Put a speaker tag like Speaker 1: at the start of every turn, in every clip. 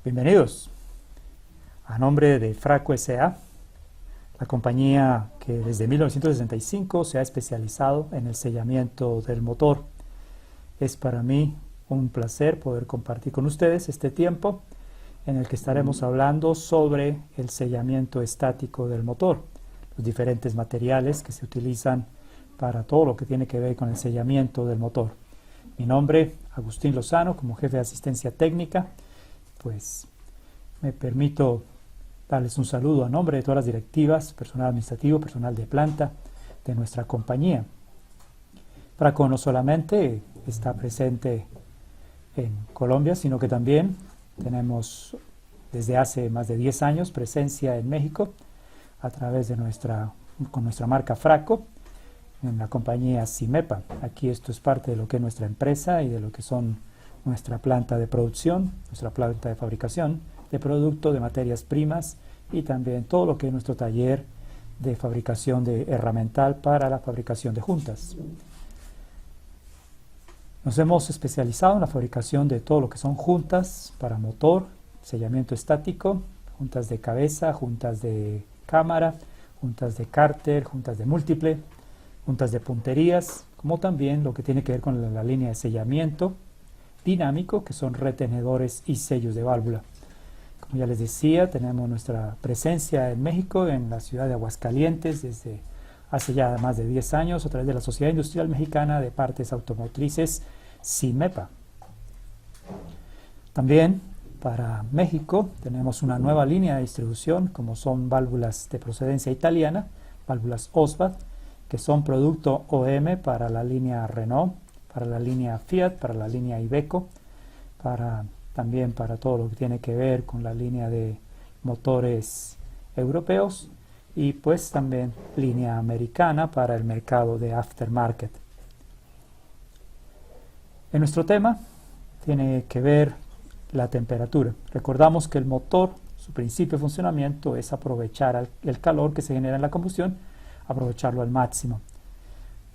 Speaker 1: Bienvenidos. A nombre de Fracco S.A., la compañía que desde 1965 se ha especializado en el sellamiento del motor. Es para mí un placer poder compartir con ustedes este tiempo en el que estaremos hablando sobre el sellamiento estático del motor, los diferentes materiales que se utilizan para todo lo que tiene que ver con el sellamiento del motor. Mi nombre, Agustín Lozano, como jefe de asistencia técnica, pues me permito darles un saludo a nombre de todas las directivas, personal administrativo, personal de planta de nuestra compañía. Fracco no solamente está presente en Colombia, sino que también tenemos desde hace más de 10 años presencia en México a través de con nuestra marca Fracco en la compañía CIMEPA. Aquí esto es parte de lo que es nuestra empresa y de lo que son nuestra planta de producción, nuestra planta de fabricación de producto, de materias primas y también todo lo que es nuestro taller de fabricación de herramental para la fabricación de juntas. Nos hemos especializado en la fabricación de todo lo que son juntas para motor, sellamiento estático, juntas de cabeza, juntas de cámara, juntas de cárter, juntas de múltiple, juntas de punterías, como también lo que tiene que ver con la línea de sellamiento dinámico, que son retenedores y sellos de válvula. Como ya les decía, tenemos nuestra presencia en México, en la ciudad de Aguascalientes, desde hace ya más de 10 años, a través de la Sociedad Industrial Mexicana de Partes Automotrices, CIMEPA. También para México tenemos una nueva línea de distribución, como son válvulas de procedencia italiana, válvulas Osvat, que son producto OEM para la línea Renault, para la línea Fiat, para la línea Iveco, también para todo lo que tiene que ver con la línea de motores europeos y pues también línea americana para el mercado de aftermarket. En nuestro tema tiene que ver la temperatura. Recordamos que el motor, su principio de funcionamiento es aprovechar el calor que se genera en la combustión, aprovecharlo al máximo.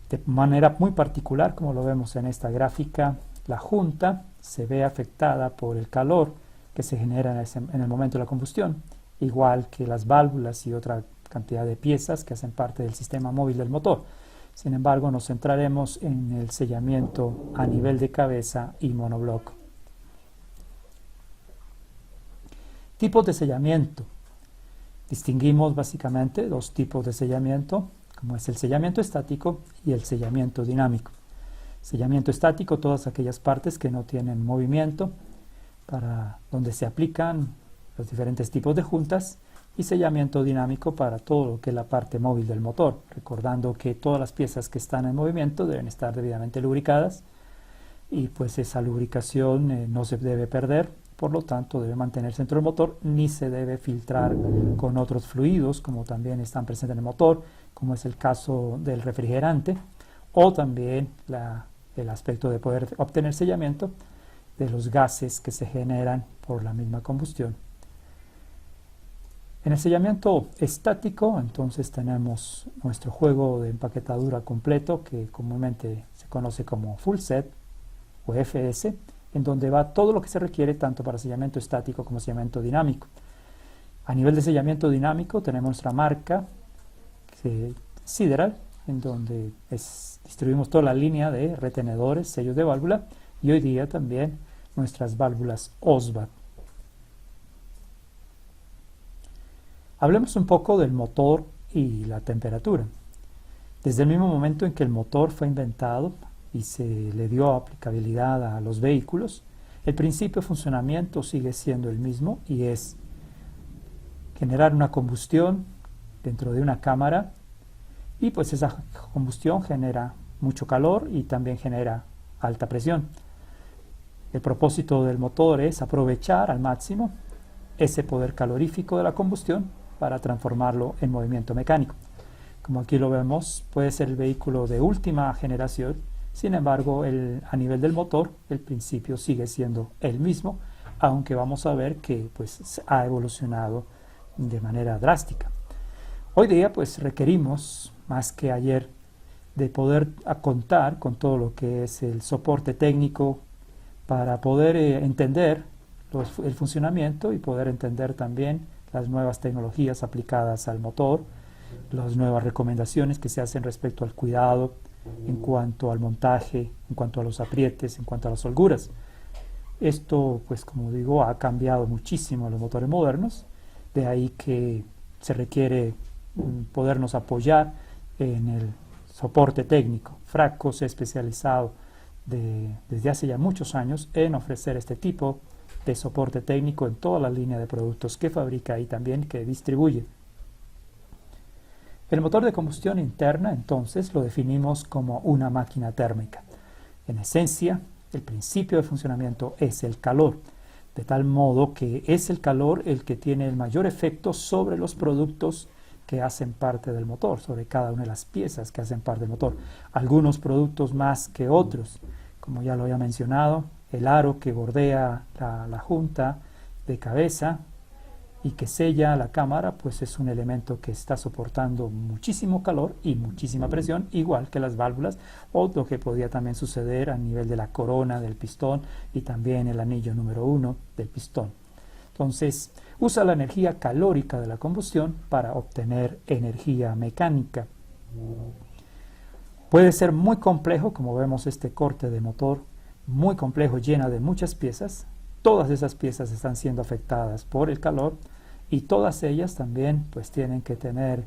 Speaker 1: De manera muy particular, como lo vemos en esta gráfica, la junta se ve afectada por el calor que se genera en el momento de la combustión, igual que las válvulas y otra cantidad de piezas que hacen parte del sistema móvil del motor. Sin embargo, nos centraremos en el sellamiento a nivel de cabeza y monobloc. Tipos de sellamiento. Distinguimos básicamente dos tipos de sellamiento, como es el sellamiento estático y el sellamiento dinámico. Sellamiento estático, todas aquellas partes que no tienen movimiento, para donde se aplican los diferentes tipos de juntas, y sellamiento dinámico para todo lo que es la parte móvil del motor, recordando que todas las piezas que están en movimiento deben estar debidamente lubricadas y pues esa lubricación no se debe perder, por lo tanto debe mantenerse dentro del motor, ni se debe filtrar con otros fluidos como también están presentes en el motor, como es el caso del refrigerante, o también el aspecto de poder obtener sellamiento de los gases que se generan por la misma combustión. En el sellamiento estático, entonces tenemos nuestro juego de empaquetadura completo, que comúnmente se conoce como full set o FS, en donde va todo lo que se requiere tanto para sellamiento estático como sellamiento dinámico. A nivel de sellamiento dinámico tenemos nuestra marca Sideral, en donde distribuimos toda la línea de retenedores, sellos de válvula, y hoy día también nuestras válvulas Osvat. Hablemos un poco del motor y la temperatura. Desde el mismo momento en que el motor fue inventado y se le dio aplicabilidad a los vehículos, el principio de funcionamiento sigue siendo el mismo y es generar una combustión dentro de una cámara y pues esa combustión genera mucho calor y también genera alta presión. El propósito del motor es aprovechar al máximo ese poder calorífico de la combustión para transformarlo en movimiento mecánico. Como aquí lo vemos, puede ser el vehículo de última generación, sin embargo, a nivel del motor, el principio sigue siendo el mismo, aunque vamos a ver que pues, ha evolucionado de manera drástica. Hoy día pues requerimos, más que ayer, de poder contar con todo lo que es el soporte técnico para poder entender el funcionamiento y poder entender también las nuevas tecnologías aplicadas al motor, las nuevas recomendaciones que se hacen respecto al cuidado en cuanto al montaje, en cuanto a los aprietes, en cuanto a las holguras. Esto, pues como digo, ha cambiado muchísimo los motores modernos, de ahí que se requiere podernos apoyar en el soporte técnico. Fracco se ha especializado desde hace ya muchos años en ofrecer este tipo de soporte técnico en toda la línea de productos que fabrica y también que distribuye. El motor de combustión interna, entonces, lo definimos como una máquina térmica. En esencia, el principio de funcionamiento es el calor, de tal modo que es el calor el que tiene el mayor efecto sobre los productos que hacen parte del motor, sobre cada una de las piezas que hacen parte del motor. Algunos productos más que otros, como ya lo había mencionado, el aro que bordea la junta de cabeza y que sella la cámara, pues es un elemento que está soportando muchísimo calor y muchísima presión, igual que las válvulas, o lo que podía también suceder a nivel de la corona del pistón y también el anillo número 1 del pistón. Entonces, usa la energía calórica de la combustión para obtener energía mecánica. Puede ser muy complejo, como vemos este corte de motor, muy complejo, llena de muchas piezas. Todas esas piezas están siendo afectadas por el calor y todas ellas también pues tienen que tener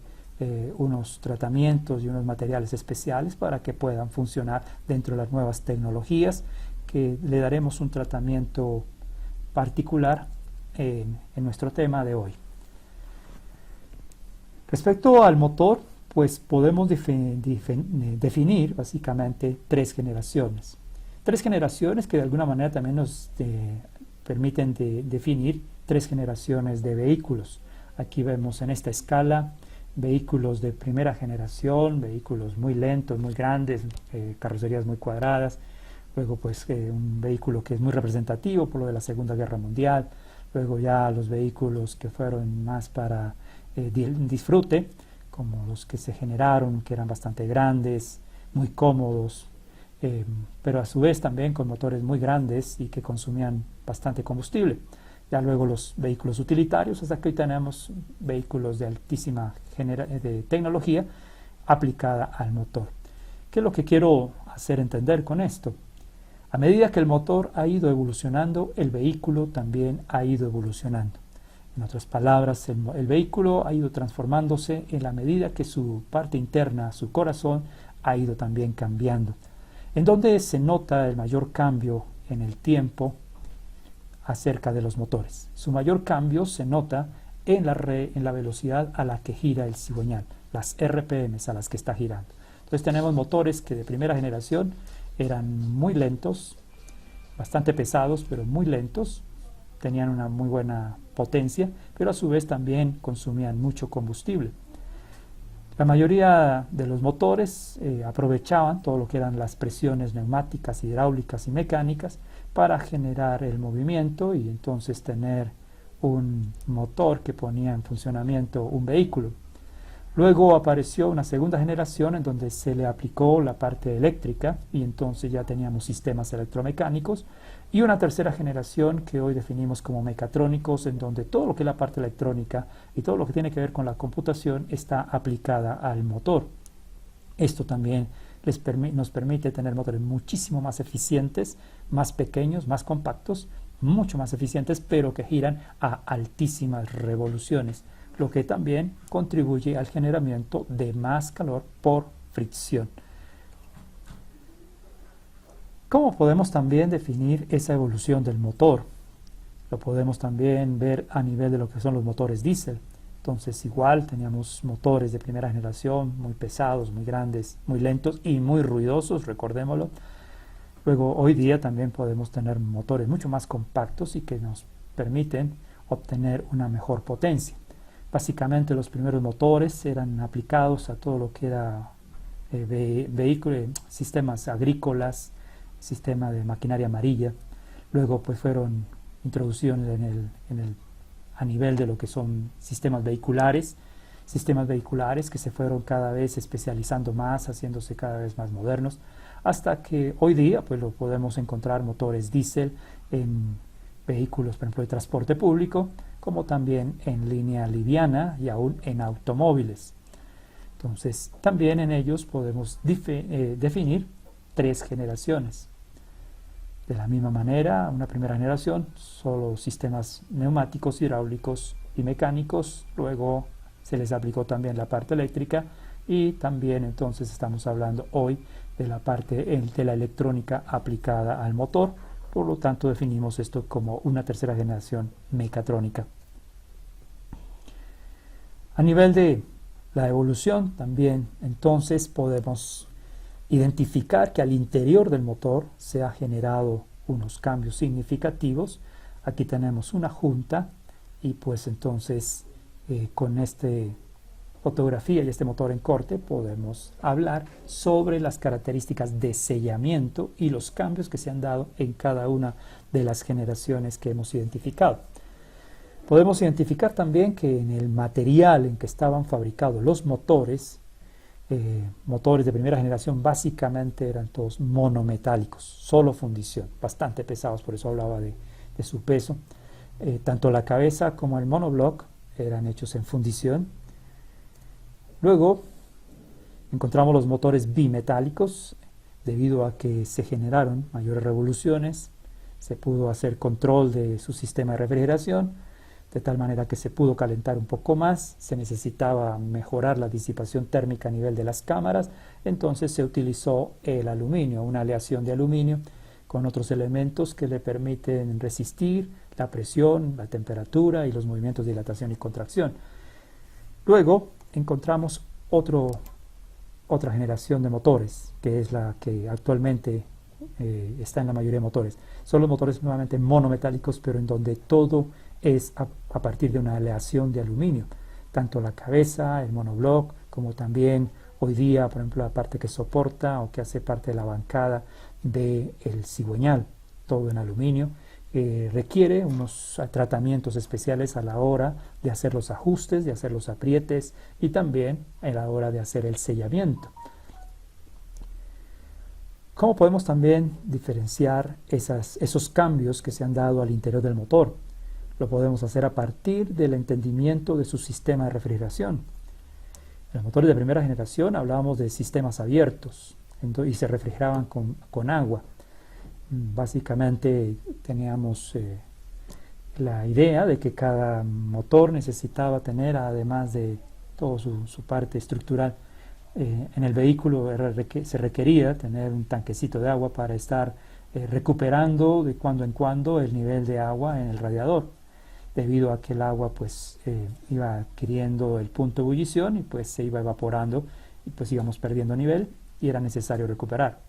Speaker 1: unos tratamientos y unos materiales especiales para que puedan funcionar dentro de las nuevas tecnologías, que le daremos un tratamiento particular en nuestro tema de hoy. Respecto al motor, pues podemos definir básicamente tres generaciones. Tres generaciones que de alguna manera también nos permiten definir tres generaciones de vehículos. Aquí vemos en esta escala vehículos de primera generación, vehículos muy lentos, muy grandes, carrocerías muy cuadradas. Luego pues un vehículo que es muy representativo por lo de la Segunda Guerra Mundial. Luego ya los vehículos que fueron más para disfrute, como los que se generaron, que eran bastante grandes, muy cómodos, pero a su vez también con motores muy grandes y que consumían bastante combustible. Ya luego los vehículos utilitarios, hasta que hoy tenemos vehículos de altísima tecnología aplicada al motor. ¿Qué es lo que quiero hacer entender con esto? A medida que el motor ha ido evolucionando, el vehículo también ha ido evolucionando. En otras palabras, el vehículo ha ido transformándose en la medida que su parte interna, su corazón, ha ido también cambiando. En donde se nota el mayor cambio en el tiempo acerca de los motores. Su mayor cambio se nota en la velocidad a la que gira el cigüeñal, las RPMs a las que está girando. Entonces tenemos motores que de primera generación eran muy lentos, bastante pesados, pero muy lentos, tenían una muy buena potencia, pero a su vez también consumían mucho combustible. La mayoría de los motores aprovechaban todo lo que eran las presiones neumáticas, hidráulicas y mecánicas para generar el movimiento y entonces tener un motor que ponía en funcionamiento un vehículo. Luego apareció una segunda generación en donde se le aplicó la parte eléctrica y entonces ya teníamos sistemas electromecánicos, y una tercera generación que hoy definimos como mecatrónicos, en donde todo lo que es la parte electrónica y todo lo que tiene que ver con la computación está aplicada al motor. Esto también nos permite tener motores muchísimo más eficientes, más pequeños, más compactos, mucho más eficientes, pero que giran a altísimas revoluciones, lo que también contribuye al generamiento de más calor por fricción. ¿Cómo podemos también definir esa evolución del motor? Lo podemos también ver a nivel de lo que son los motores diésel. Entonces igual teníamos motores de primera generación muy pesados, muy grandes, muy lentos y muy ruidosos, recordémoslo. Luego hoy día también podemos tener motores mucho más compactos y que nos permiten obtener una mejor potencia. Básicamente los primeros motores eran aplicados a todo lo que era vehículos, sistemas agrícolas, sistema de maquinaria amarilla. Luego pues fueron introducidos a nivel de lo que son sistemas vehiculares que se fueron cada vez especializando más, haciéndose cada vez más modernos, hasta que hoy día pues lo podemos encontrar motores diésel en vehículos, por ejemplo, de transporte público, como también en línea liviana y aún en automóviles. Entonces, también en ellos podemos definir 3 generaciones. De la misma manera, una primera generación, solo sistemas neumáticos, hidráulicos y mecánicos, luego se les aplicó también la parte eléctrica y también entonces estamos hablando hoy de la parte de la electrónica aplicada al motor, por lo tanto definimos esto como una tercera generación mecatrónica. A nivel de la evolución también entonces podemos identificar que al interior del motor se ha generado unos cambios significativos. Aquí tenemos una junta y pues entonces con esta fotografía y este motor en corte podemos hablar sobre las características de sellamiento y los cambios que se han dado en cada una de las generaciones que hemos identificado. Podemos identificar también que en el material en que estaban fabricados los motores, motores de primera generación básicamente eran todos monometálicos, solo fundición, bastante pesados, por eso hablaba de su peso. Tanto la cabeza como el monobloc eran hechos en fundición. Luego encontramos los motores bimetálicos, debido a que se generaron mayores revoluciones, se pudo hacer control de su sistema de refrigeración, de tal manera que se pudo calentar un poco más, se necesitaba mejorar la disipación térmica a nivel de las cámaras, entonces se utilizó el aluminio, una aleación de aluminio con otros elementos que le permiten resistir la presión, la temperatura y los movimientos de dilatación y contracción. Luego encontramos otra generación de motores, que es la que actualmente está en la mayoría de motores. Son los motores nuevamente monometálicos, pero en donde todo es a partir de una aleación de aluminio, tanto la cabeza, el monobloc, como también hoy día, por ejemplo, la parte que soporta o que hace parte de la bancada del cigüeñal, todo en aluminio. Requiere unos tratamientos especiales a la hora de hacer los ajustes, de hacer los aprietes y también a la hora de hacer el sellamiento. ¿Cómo podemos también diferenciar esos cambios que se han dado al interior del motor? Lo podemos hacer a partir del entendimiento de su sistema de refrigeración. En los motores de primera generación hablábamos de sistemas abiertos y se refrigeraban con agua. Básicamente teníamos la idea de que cada motor necesitaba tener, además de toda su parte estructural, en el vehículo se requería tener un tanquecito de agua para estar recuperando de cuando en cuando el nivel de agua en el radiador, debido a que el agua pues iba adquiriendo el punto de ebullición y pues se iba evaporando y pues íbamos perdiendo nivel y era necesario recuperar.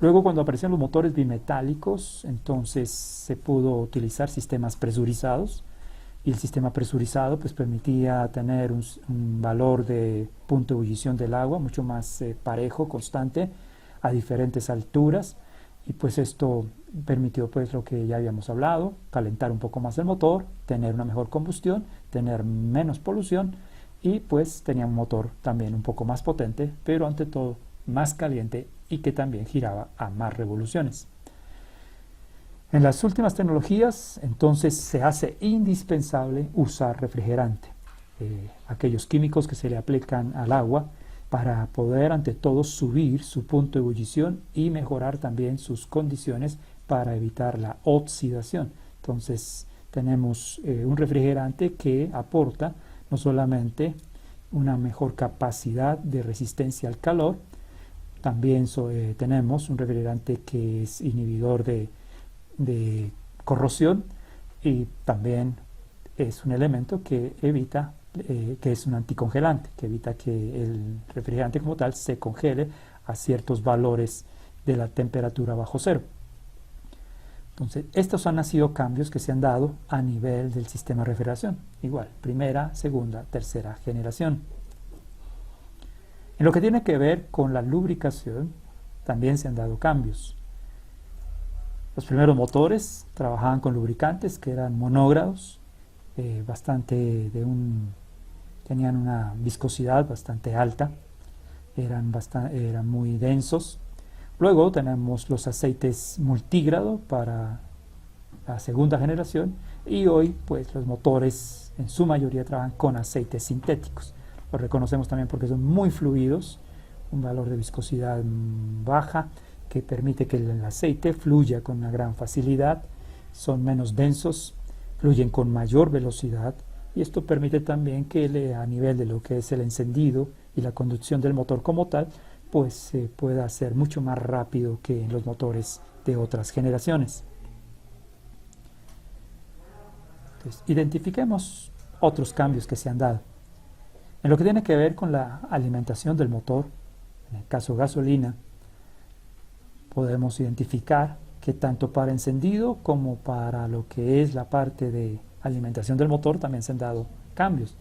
Speaker 1: Luego, cuando aparecieron los motores bimetálicos, entonces se pudo utilizar sistemas presurizados y el sistema presurizado pues permitía tener un valor de punto de ebullición del agua mucho más parejo, constante, a diferentes alturas, y pues esto permitió pues lo que ya habíamos hablado, calentar un poco más el motor, tener una mejor combustión, tener menos polución y pues tenía un motor también un poco más potente, pero ante todo más caliente y que también giraba a más revoluciones. En las últimas tecnologías, entonces, se hace indispensable usar refrigerante, aquellos químicos que se le aplican al agua para poder, ante todo, subir su punto de ebullición y mejorar también sus condiciones para evitar la oxidación. Entonces, tenemos un refrigerante que aporta no solamente una mejor capacidad de resistencia al calor, también tenemos un refrigerante que es inhibidor de corrosión y también es un elemento que evita, que es un anticongelante, que evita que el refrigerante como tal se congele a ciertos valores de la temperatura bajo cero. Entonces, estos han sido cambios que se han dado a nivel del sistema de refrigeración, igual, primera, segunda, tercera generación. En lo que tiene que ver con la lubricación, también se han dado cambios. Los primeros motores trabajaban con lubricantes que eran monógrados, tenían una viscosidad bastante alta, eran muy densos. Luego tenemos los aceites multígrado para la segunda generación, y hoy pues los motores en su mayoría trabajan con aceites sintéticos. Los reconocemos también porque son muy fluidos, un valor de viscosidad baja que permite que el aceite fluya con una gran facilidad, son menos densos, fluyen con mayor velocidad, y esto permite también que a nivel de lo que es el encendido y la conducción del motor como tal, pues se pueda hacer mucho más rápido que en los motores de otras generaciones. Entonces, identifiquemos otros cambios que se han dado. En lo que tiene que ver con la alimentación del motor, en el caso gasolina, podemos identificar que tanto para encendido como para lo que es la parte de alimentación del motor también se han dado cambios.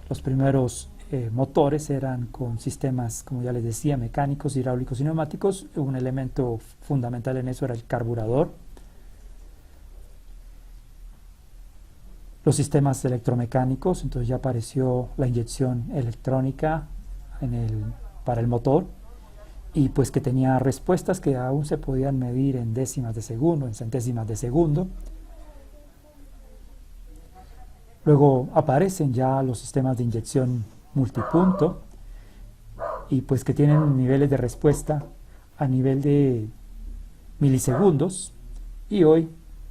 Speaker 1: Los primeros motores eran con sistemas, como ya les decía, mecánicos, hidráulicos y neumáticos. Un elemento fundamental en eso era el carburador. Los sistemas electromecánicos, entonces ya apareció la inyección electrónica para el motor, y pues que tenía respuestas que aún se podían medir en décimas de segundo, en centésimas de segundo. Luego aparecen ya los sistemas de inyección multipunto, y pues que tienen niveles de respuesta a nivel de milisegundos, y hoy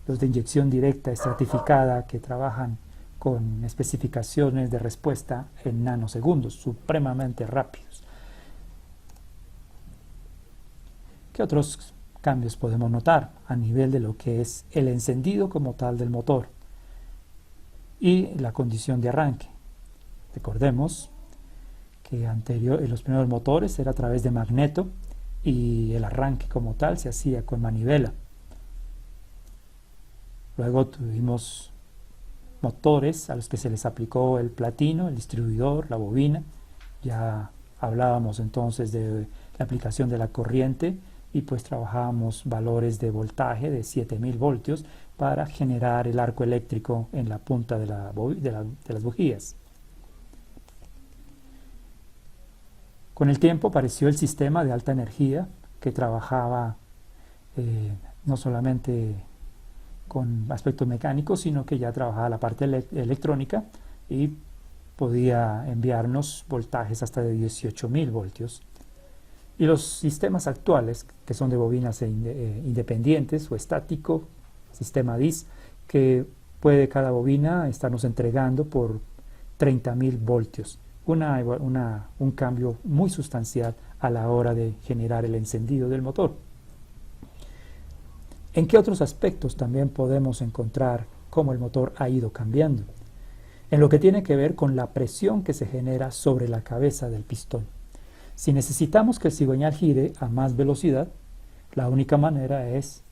Speaker 1: los de inyección directa estratificada, que trabajan con especificaciones de respuesta en nanosegundos, supremamente rápidos. ¿Qué otros cambios podemos notar a nivel de lo que es el encendido como tal del motor y la condición de arranque? Recordemos que en los primeros motores era a través de magneto, y el arranque como tal se hacía con manivela. Luego tuvimos motores a los que se les aplicó el platino, el distribuidor, la bobina. Ya hablábamos entonces de la aplicación de la corriente, y pues trabajábamos valores de voltaje de 7000 voltios para generar el arco eléctrico en la punta de las bujías. Con el tiempo apareció el sistema de alta energía, que trabajaba no solamente con aspectos mecánicos, sino que ya trabajaba la parte electrónica, y podía enviarnos voltajes hasta de 18.000 voltios. Y los sistemas actuales, que son de bobinas independientes o estático, sistema DIS, que puede cada bobina estarnos entregando por 30.000 voltios. Un cambio muy sustancial a la hora de generar el encendido del motor. ¿En qué otros aspectos también podemos encontrar cómo el motor ha ido cambiando? En lo que tiene que ver con la presión que se genera sobre la cabeza del pistón. Si necesitamos que el cigüeñal gire a más velocidad, la única manera es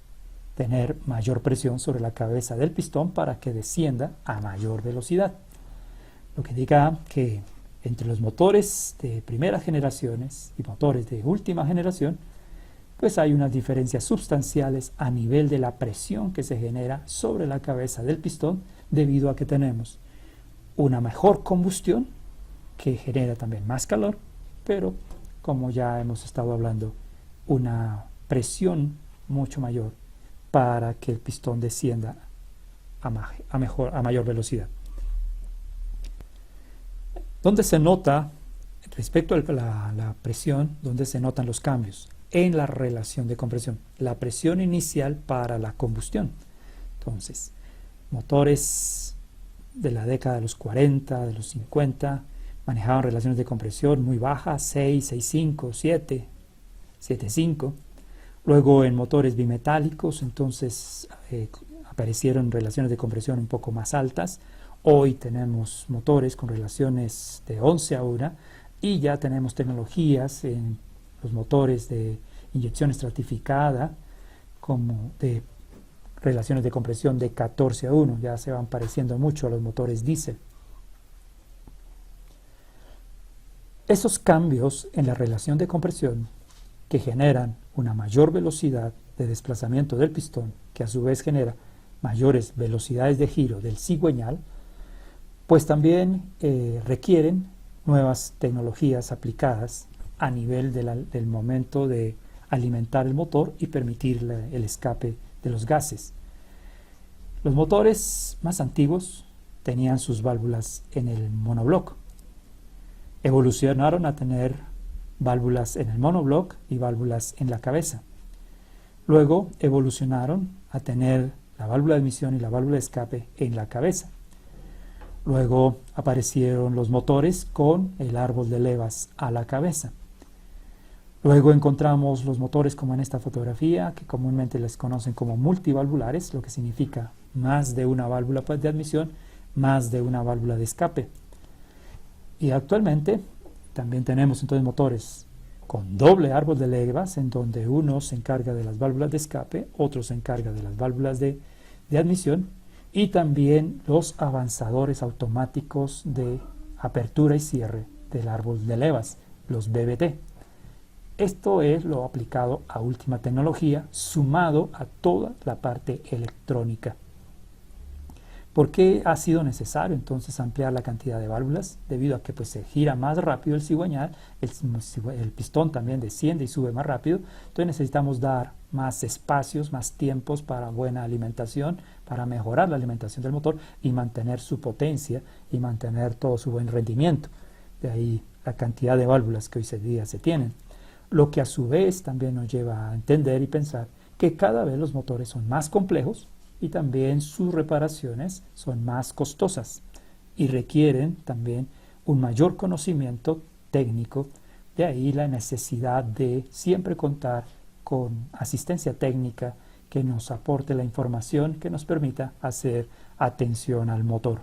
Speaker 1: tener mayor presión sobre la cabeza del pistón para que descienda a mayor velocidad. Lo que diga que entre los motores de primeras generaciones y motores de última generación, pues hay unas diferencias sustanciales a nivel de la presión que se genera sobre la cabeza del pistón, debido a que tenemos una mejor combustión que genera también más calor, pero como ya hemos estado hablando, una presión mucho mayor para que el pistón descienda a mayor velocidad. ¿Dónde se nota, respecto a la presión, dónde se notan los cambios? En la relación de compresión, la presión inicial para la combustión. Entonces, motores de la década de los 40, de los 50, manejaban relaciones de compresión muy bajas, 6, 6,5, 7, 7,5. Luego en motores bimetálicos, entonces aparecieron relaciones de compresión un poco más altas. Hoy tenemos motores con relaciones de 11 a 1, y ya tenemos tecnologías en los motores de inyección estratificada como de relaciones de compresión de 14 a 1. Ya se van pareciendo mucho a los motores diésel. Esos cambios en la relación de compresión, que generan una mayor velocidad de desplazamiento del pistón, que a su vez genera mayores velocidades de giro del cigüeñal, pues también requieren nuevas tecnologías aplicadas a nivel del momento de alimentar el motor y permitir el escape de los gases. Los motores más antiguos tenían sus válvulas en el monobloc. Evolucionaron a tener válvulas en el monobloc y válvulas en la cabeza. Luego evolucionaron a tener la válvula de admisión y la válvula de escape en la cabeza. Luego aparecieron los motores con el árbol de levas a la cabeza. Luego encontramos los motores como en esta fotografía, que comúnmente les conocen como multivalvulares, lo que significa más de una válvula de admisión, más de una válvula de escape. Y actualmente también tenemos entonces motores con doble árbol de levas, en donde uno se encarga de las válvulas de escape, otro se encarga de las válvulas de admisión, y también los avanzadores automáticos de apertura y cierre del árbol de levas, los BBT. Esto es lo aplicado a última tecnología, sumado a toda la parte electrónica. ¿Por qué ha sido necesario entonces ampliar la cantidad de válvulas? Debido a que pues, se gira más rápido el cigüeñal, el pistón también desciende y sube más rápido, entonces necesitamos dar más espacios, más tiempos para buena alimentación, para mejorar la alimentación del motor y mantener su potencia y mantener todo su buen rendimiento. De ahí la cantidad de válvulas que hoy en día se tienen. Lo que a su vez también nos lleva a entender y pensar que cada vez los motores son más complejos y también sus reparaciones son más costosas y requieren también un mayor conocimiento técnico. De ahí la necesidad de siempre contar con asistencia técnica que nos aporte la información que nos permita hacer atención al motor.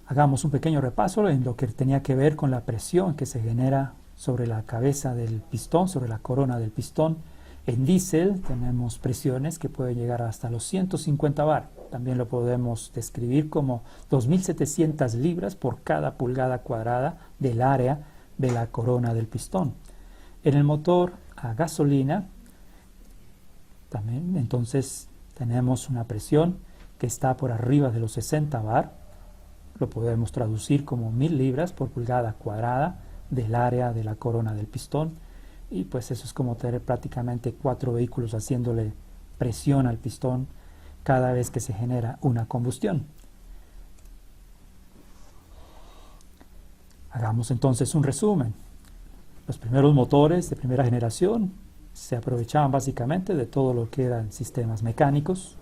Speaker 1: Hagamos un pequeño repaso en lo que tenía que ver con la presión que se genera sobre la cabeza del pistón, sobre la corona del pistón. En diésel tenemos presiones que pueden llegar hasta los 150 bar. También lo podemos describir como 2.700 libras por cada pulgada cuadrada del área de la corona del pistón. En el motor a gasolina también entonces tenemos una presión que está por arriba de los 60 bar. Lo podemos traducir como 1.000 libras por pulgada cuadrada del área de la corona del pistón. Y pues eso es como tener prácticamente 4 vehículos haciéndole presión al pistón cada vez que se genera una combustión. Hagamos entonces un resumen. Los primeros motores de primera generación se aprovechaban básicamente de todo lo que eran sistemas mecánicos.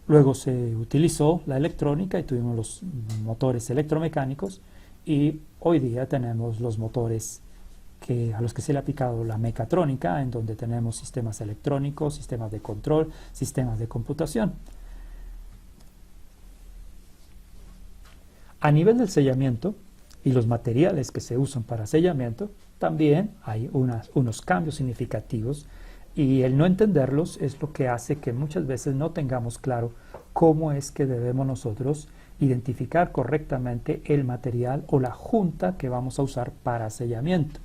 Speaker 1: Luego se utilizó la electrónica y tuvimos los motores electromecánicos, y hoy día tenemos los motores a los que se le ha aplicado la mecatrónica, en donde tenemos sistemas electrónicos, sistemas de control, sistemas de computación. A nivel del sellamiento y los materiales que se usan para sellamiento, también hay unos cambios significativos, y el no entenderlos es lo que hace que muchas veces no tengamos claro cómo es que debemos nosotros identificar correctamente el material o la junta que vamos a usar para sellamiento.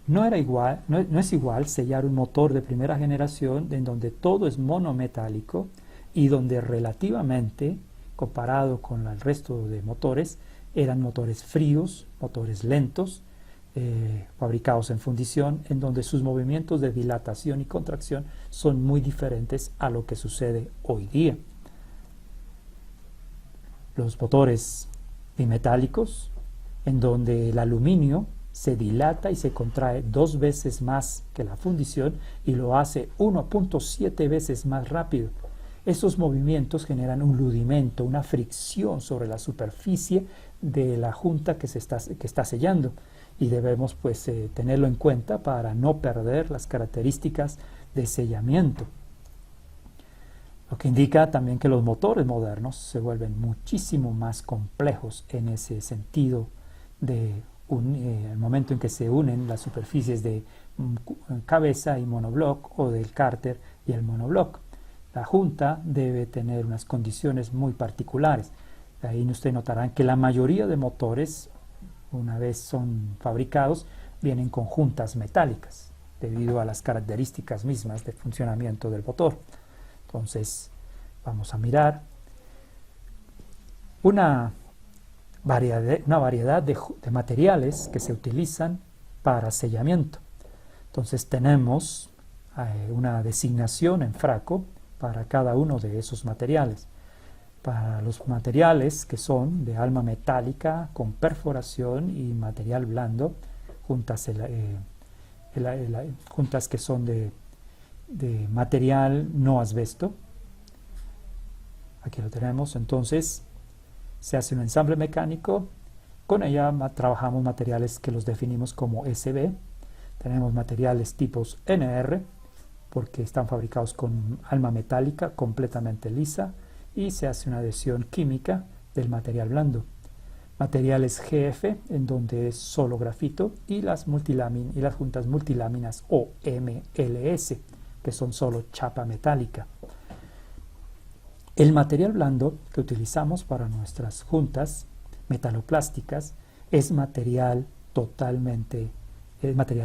Speaker 1: No es igual sellar un motor de primera generación en donde todo es monometálico y donde relativamente, comparado con el resto de motores, eran motores fríos, motores lentos, fabricados en fundición, en donde sus movimientos de dilatación y contracción son muy diferentes a lo que sucede hoy día. Los motores bimetálicos, en donde el aluminio se dilata y se contrae 2 veces más que la fundición y lo hace 1.7 veces más rápido. Esos movimientos generan un rudimento, una fricción sobre la superficie de la junta que está sellando, y debemos pues tenerlo en cuenta para no perder las características de sellamiento. Lo que indica también que los motores modernos se vuelven muchísimo más complejos en ese sentido de el momento en que se unen las superficies de cabeza y monobloc, o del cárter y el monobloc. La junta debe tener unas condiciones muy particulares. Ahí ustedes notarán que la mayoría de motores, una vez son fabricados, vienen con juntas metálicas debido a las características mismas de funcionamiento del motor. Entonces vamos a mirar una variedad de materiales que se utilizan para sellamiento. Entonces tenemos una designación en Fraco para cada uno de esos materiales. Para los materiales que son de alma metálica con perforación y material blando, juntas, juntas que son de material no asbesto, aquí lo tenemos. Entonces se hace un ensamble mecánico, con ella trabajamos materiales que los definimos como SB. Tenemos materiales tipos NR porque están fabricados con alma metálica completamente lisa, y se hace una adhesión química del material blando. Materiales GF, en donde es solo grafito, y las juntas multiláminas o MLS, que son solo chapa metálica. El material blando que utilizamos para nuestras juntas metaloplásticas es material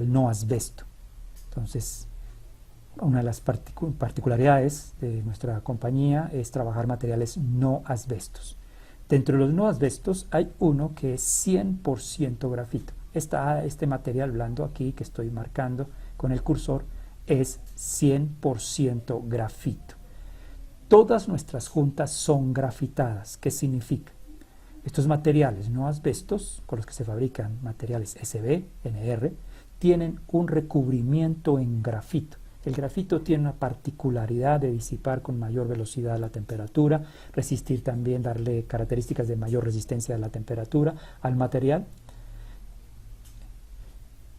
Speaker 1: no asbesto. Entonces, una de las particularidades de nuestra compañía es trabajar materiales no asbestos. Dentro de los no asbestos hay uno que es 100% grafito. Este material blando aquí que estoy marcando con el cursor es 100% grafito. Todas nuestras juntas son grafitadas. ¿Qué significa? Estos materiales no asbestos, con los que se fabrican materiales SB, NR, tienen un recubrimiento en grafito. El grafito tiene una particularidad de disipar con mayor velocidad la temperatura, resistir también, darle características de mayor resistencia a la temperatura al material.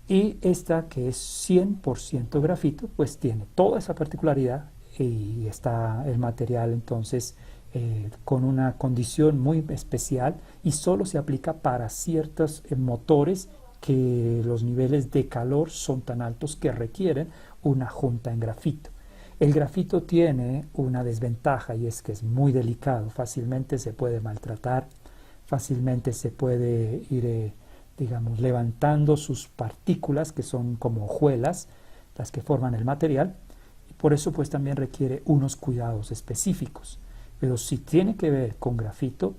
Speaker 1: Y esta, que es 100% grafito, pues tiene toda esa particularidad, y está el material entonces con una condición muy especial, y solo se aplica para ciertos motores que los niveles de calor son tan altos que requieren una junta en grafito. El grafito tiene una desventaja, y es que es muy delicado, fácilmente se puede maltratar, fácilmente se puede ir digamos, levantando sus partículas, que son como hojuelas, las que forman el material, y por eso pues también requiere unos cuidados específicos. Pero si tiene que ver con grafito,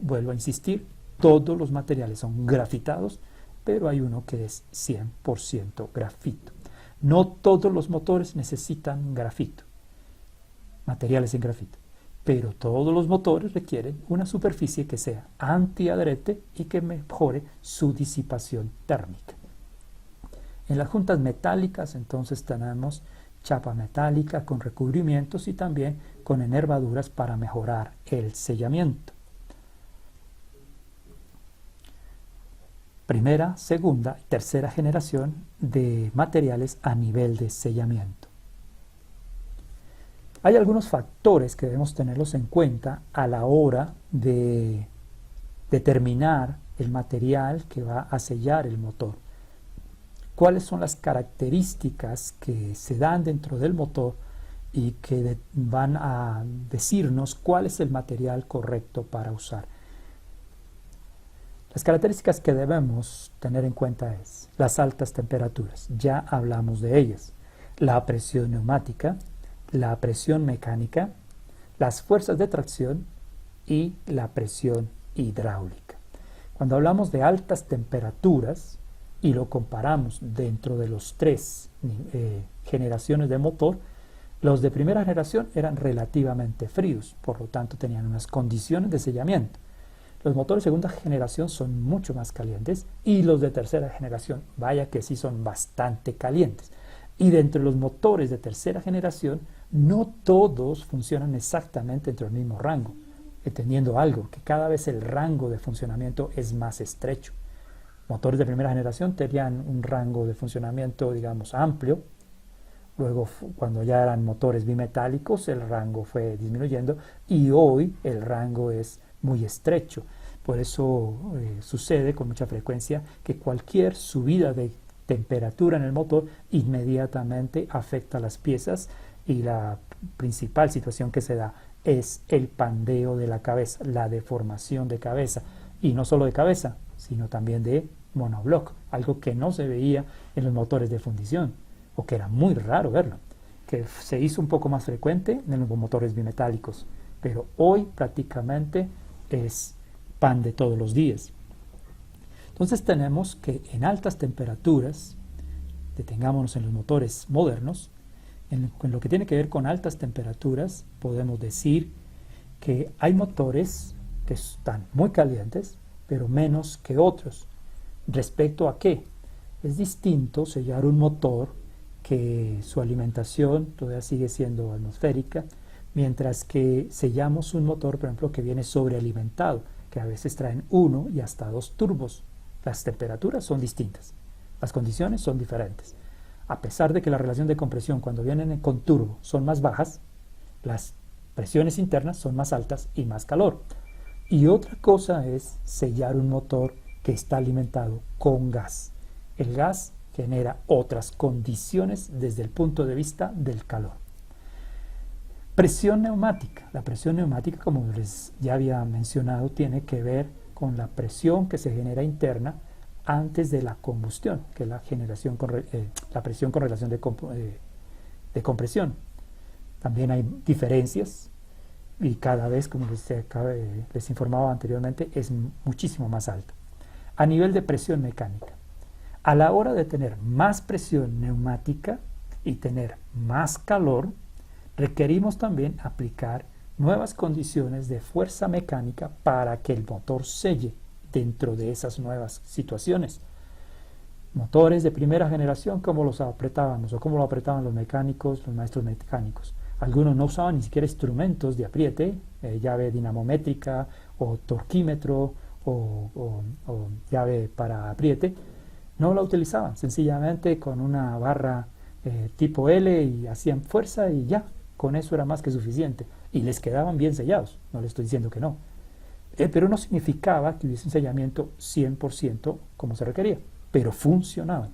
Speaker 1: vuelvo a insistir, todos los materiales son grafitados, pero hay uno que es 100% grafito. No todos los motores necesitan grafito, materiales en grafito, pero todos los motores requieren una superficie que sea antiadherente y que mejore su disipación térmica. En las juntas metálicas entonces tenemos chapa metálica con recubrimientos y también con enervaduras para mejorar el sellamiento. Primera, segunda y tercera generación de materiales a nivel de sellamiento. Hay algunos factores que debemos tenerlos en cuenta a la hora de determinar el material que va a sellar el motor. ¿Cuáles son las características que se dan dentro del motor y que van a decirnos cuál es el material correcto para usar? Las características que debemos tener en cuenta es las altas temperaturas, ya hablamos de ellas, la presión neumática, la presión mecánica, las fuerzas de tracción y la presión hidráulica. Cuando hablamos de altas temperaturas y lo comparamos dentro de los tres generaciones de motor, los de primera generación eran relativamente fríos, por lo tanto tenían unas condiciones de sellamiento. Los motores de segunda generación son mucho más calientes, y los de tercera generación, vaya que sí, son bastante calientes. Y dentro de los motores de tercera generación, no todos funcionan exactamente dentro del mismo rango, entendiendo algo, que cada vez el rango de funcionamiento es más estrecho. Motores de primera generación tenían un rango de funcionamiento, digamos, amplio. Luego, cuando ya eran motores bimetálicos, el rango fue disminuyendo, y hoy el rango es muy estrecho. Por eso sucede con mucha frecuencia que cualquier subida de temperatura en el motor inmediatamente afecta a las piezas, y la principal situación que se da es el pandeo de la cabeza, la deformación de cabeza, y no solo de cabeza, sino también de monobloc, algo que no se veía en los motores de fundición, o que era muy raro verlo, que se hizo un poco más frecuente en los motores bimetálicos, pero hoy prácticamente es pan de todos los días. Entonces tenemos que en altas temperaturas, detengámonos en los motores modernos, En lo que tiene que ver con altas temperaturas, podemos decir que hay motores que están muy calientes, pero menos que otros. ¿Respecto a qué? Es distinto sellar un motor que su alimentación todavía sigue siendo atmosférica, mientras que sellamos un motor, por ejemplo, que viene sobrealimentado, que a veces traen 1 y hasta 2 turbos. Las temperaturas son distintas, las condiciones son diferentes. A pesar de que la relación de compresión cuando vienen con turbo son más bajas, las presiones internas son más altas y más calor. Y otra cosa es sellar un motor que está alimentado con gas. El gas genera otras condiciones desde el punto de vista del calor. Presión neumática. La presión neumática, como les ya había mencionado, tiene que ver con la presión que se genera interna antes de la combustión, que es la presión con relación de compresión. También hay diferencias y cada vez, como les informaba anteriormente, es muchísimo más alta. A nivel de presión mecánica, a la hora de tener más presión neumática y tener más calor, requerimos también aplicar nuevas condiciones de fuerza mecánica para que el motor selle dentro de esas nuevas situaciones. Motores de primera generación, ¿cómo los apretábamos o cómo lo apretaban los mecánicos, los maestros mecánicos? Algunos no usaban ni siquiera instrumentos de apriete, llave dinamométrica o torquímetro o llave para apriete. No la utilizaban, sencillamente con una barra tipo L y hacían fuerza y ya, con eso era más que suficiente. Y les quedaban bien sellados, no les estoy diciendo que no. Pero no significaba que hubiese un sellamiento 100% como se requería, pero funcionaban.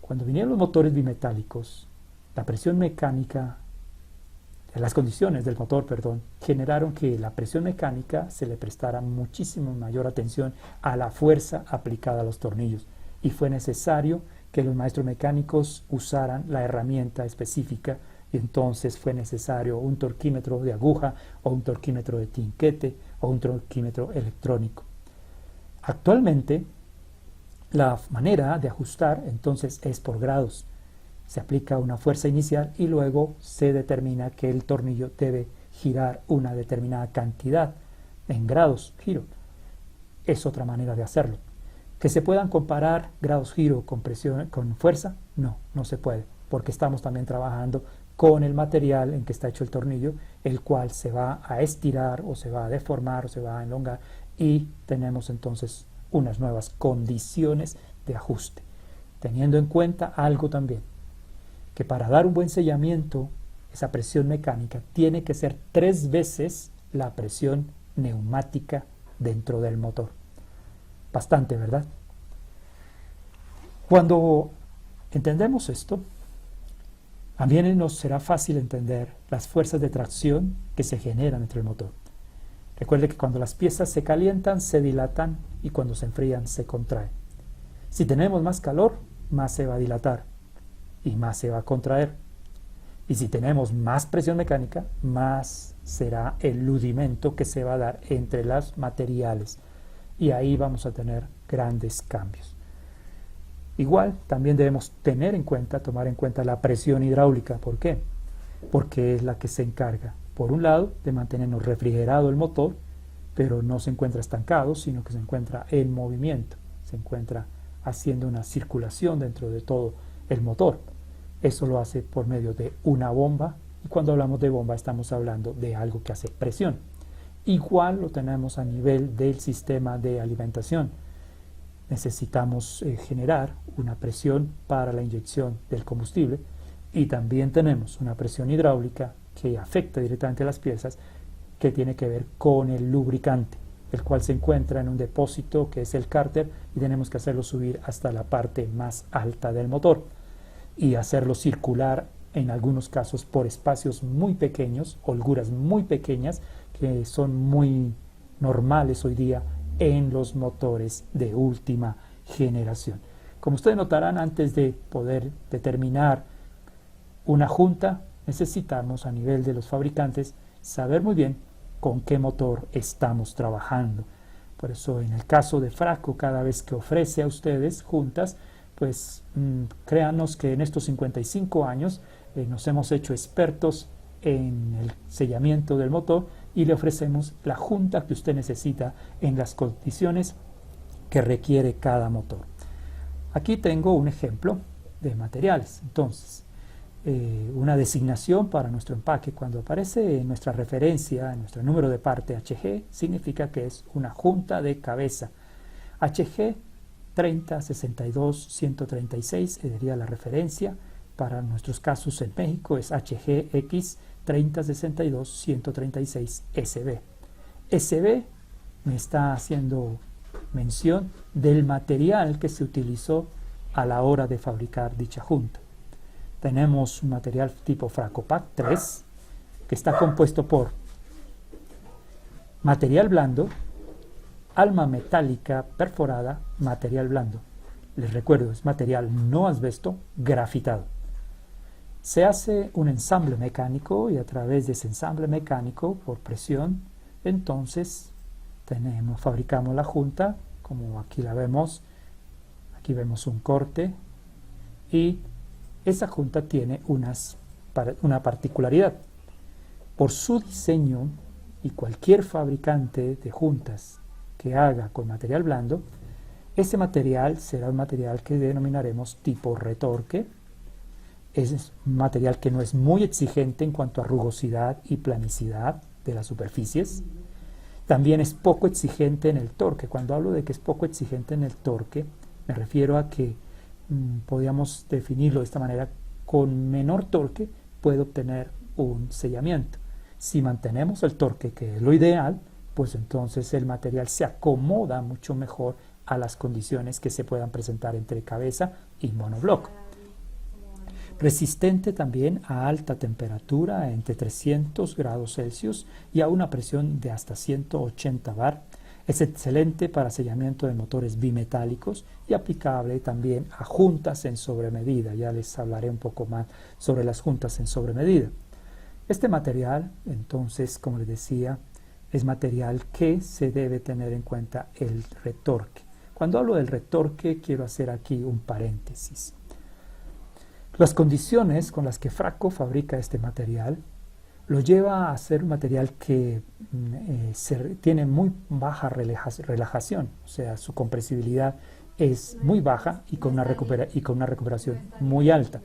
Speaker 1: Cuando vinieron los motores bimetálicos, la presión mecánica, las condiciones del motor, generaron que la presión mecánica se le prestara muchísimo mayor atención a la fuerza aplicada a los tornillos. Y fue necesario que los maestros mecánicos usaran la herramienta específica, y entonces fue necesario un torquímetro de aguja o un torquímetro de tinquete o un torquímetro electrónico. Actualmente, la manera de ajustar entonces es por grados. Se aplica una fuerza inicial y luego se determina que el tornillo debe girar una determinada cantidad en grados giro. Es otra manera de hacerlo. ¿Que se puedan comparar grados giro con presión, con fuerza? No, no se puede, porque estamos también trabajando con el material en que está hecho el tornillo, el cual se va a estirar o se va a deformar o se va a elongar, y tenemos entonces unas nuevas condiciones de ajuste, teniendo en cuenta algo también, que para dar un buen sellamiento, esa presión mecánica tiene que ser 3 veces la presión neumática dentro del motor. Bastante, ¿verdad? Cuando entendemos esto, también nos será fácil entender las fuerzas de tracción que se generan entre el motor. Recuerde que cuando las piezas se calientan, se dilatan, y cuando se enfrían, se contraen. Si tenemos más calor, más se va a dilatar y más se va a contraer. Y si tenemos más presión mecánica, más será el ludimento que se va a dar entre los materiales. Y ahí vamos a tener grandes cambios. Igual, también debemos tomar en cuenta la presión hidráulica. ¿Por qué? Porque es la que se encarga, por un lado, de mantenernos refrigerado el motor, pero no se encuentra estancado, sino que se encuentra en movimiento, se encuentra haciendo una circulación dentro de todo el motor. Eso lo hace por medio de una bomba, y cuando hablamos de bomba estamos hablando de algo que hace presión. Igual lo tenemos a nivel del sistema de alimentación. Necesitamos generar una presión para la inyección del combustible, y también tenemos una presión hidráulica que afecta directamente a las piezas, que tiene que ver con el lubricante, el cual se encuentra en un depósito que es el cárter, y tenemos que hacerlo subir hasta la parte más alta del motor y hacerlo circular en algunos casos por espacios muy pequeños, holguras muy pequeñas, que son muy normales hoy día en los motores de última generación. Como ustedes notarán, antes de poder determinar una junta, necesitamos a nivel de los fabricantes saber muy bien con qué motor estamos trabajando. Por eso, en el caso de Fracco, cada vez que ofrece a ustedes juntas, pues créanos que en estos 55 años nos hemos hecho expertos en el sellamiento del motor y le ofrecemos la junta que usted necesita en las condiciones que requiere cada motor. Aquí tengo un ejemplo de materiales. Entonces, una designación para nuestro empaque. Cuando aparece en nuestra referencia, en nuestro número de parte HG, significa que es una junta de cabeza. HG 3062-136 sería la referencia. Para nuestros casos en México es HGX 3062-136 SB. SB me está haciendo mención del material que se utilizó a la hora de fabricar dicha junta. Tenemos un material tipo Fracopac 3 que está compuesto por material blando, alma metálica perforada, material blando. Les recuerdo, es material no asbesto grafitado. Se hace un ensamble mecánico y a través de ese ensamble mecánico por presión, entonces fabricamos la junta, como aquí la vemos. Aquí vemos un corte y esa junta tiene una particularidad. Por su diseño y cualquier fabricante de juntas que haga con material blando, ese material será un material que denominaremos tipo retorque. Es un material que no es muy exigente en cuanto a rugosidad y planicidad de las superficies. También es poco exigente en el torque. Cuando hablo de que es poco exigente en el torque, me refiero a que podríamos definirlo de esta manera: con menor torque puede obtener un sellamiento. Si mantenemos el torque, que es lo ideal, pues entonces el material se acomoda mucho mejor a las condiciones que se puedan presentar entre cabeza y monobloc. Resistente también a alta temperatura, entre 300 grados Celsius y a una presión de hasta 180 bar. Es excelente para sellamiento de motores bimetálicos y aplicable también a juntas en sobremedida. Ya les hablaré un poco más sobre las juntas en sobremedida. Este material, entonces, como les decía, es material que se debe tener en cuenta el retorque. Cuando hablo del retorque, quiero hacer aquí un paréntesis. Las condiciones con las que Fracco fabrica este material lo lleva a ser un material que tiene muy baja relajación, o sea, su compresibilidad es muy baja y con una recuperación muy alta.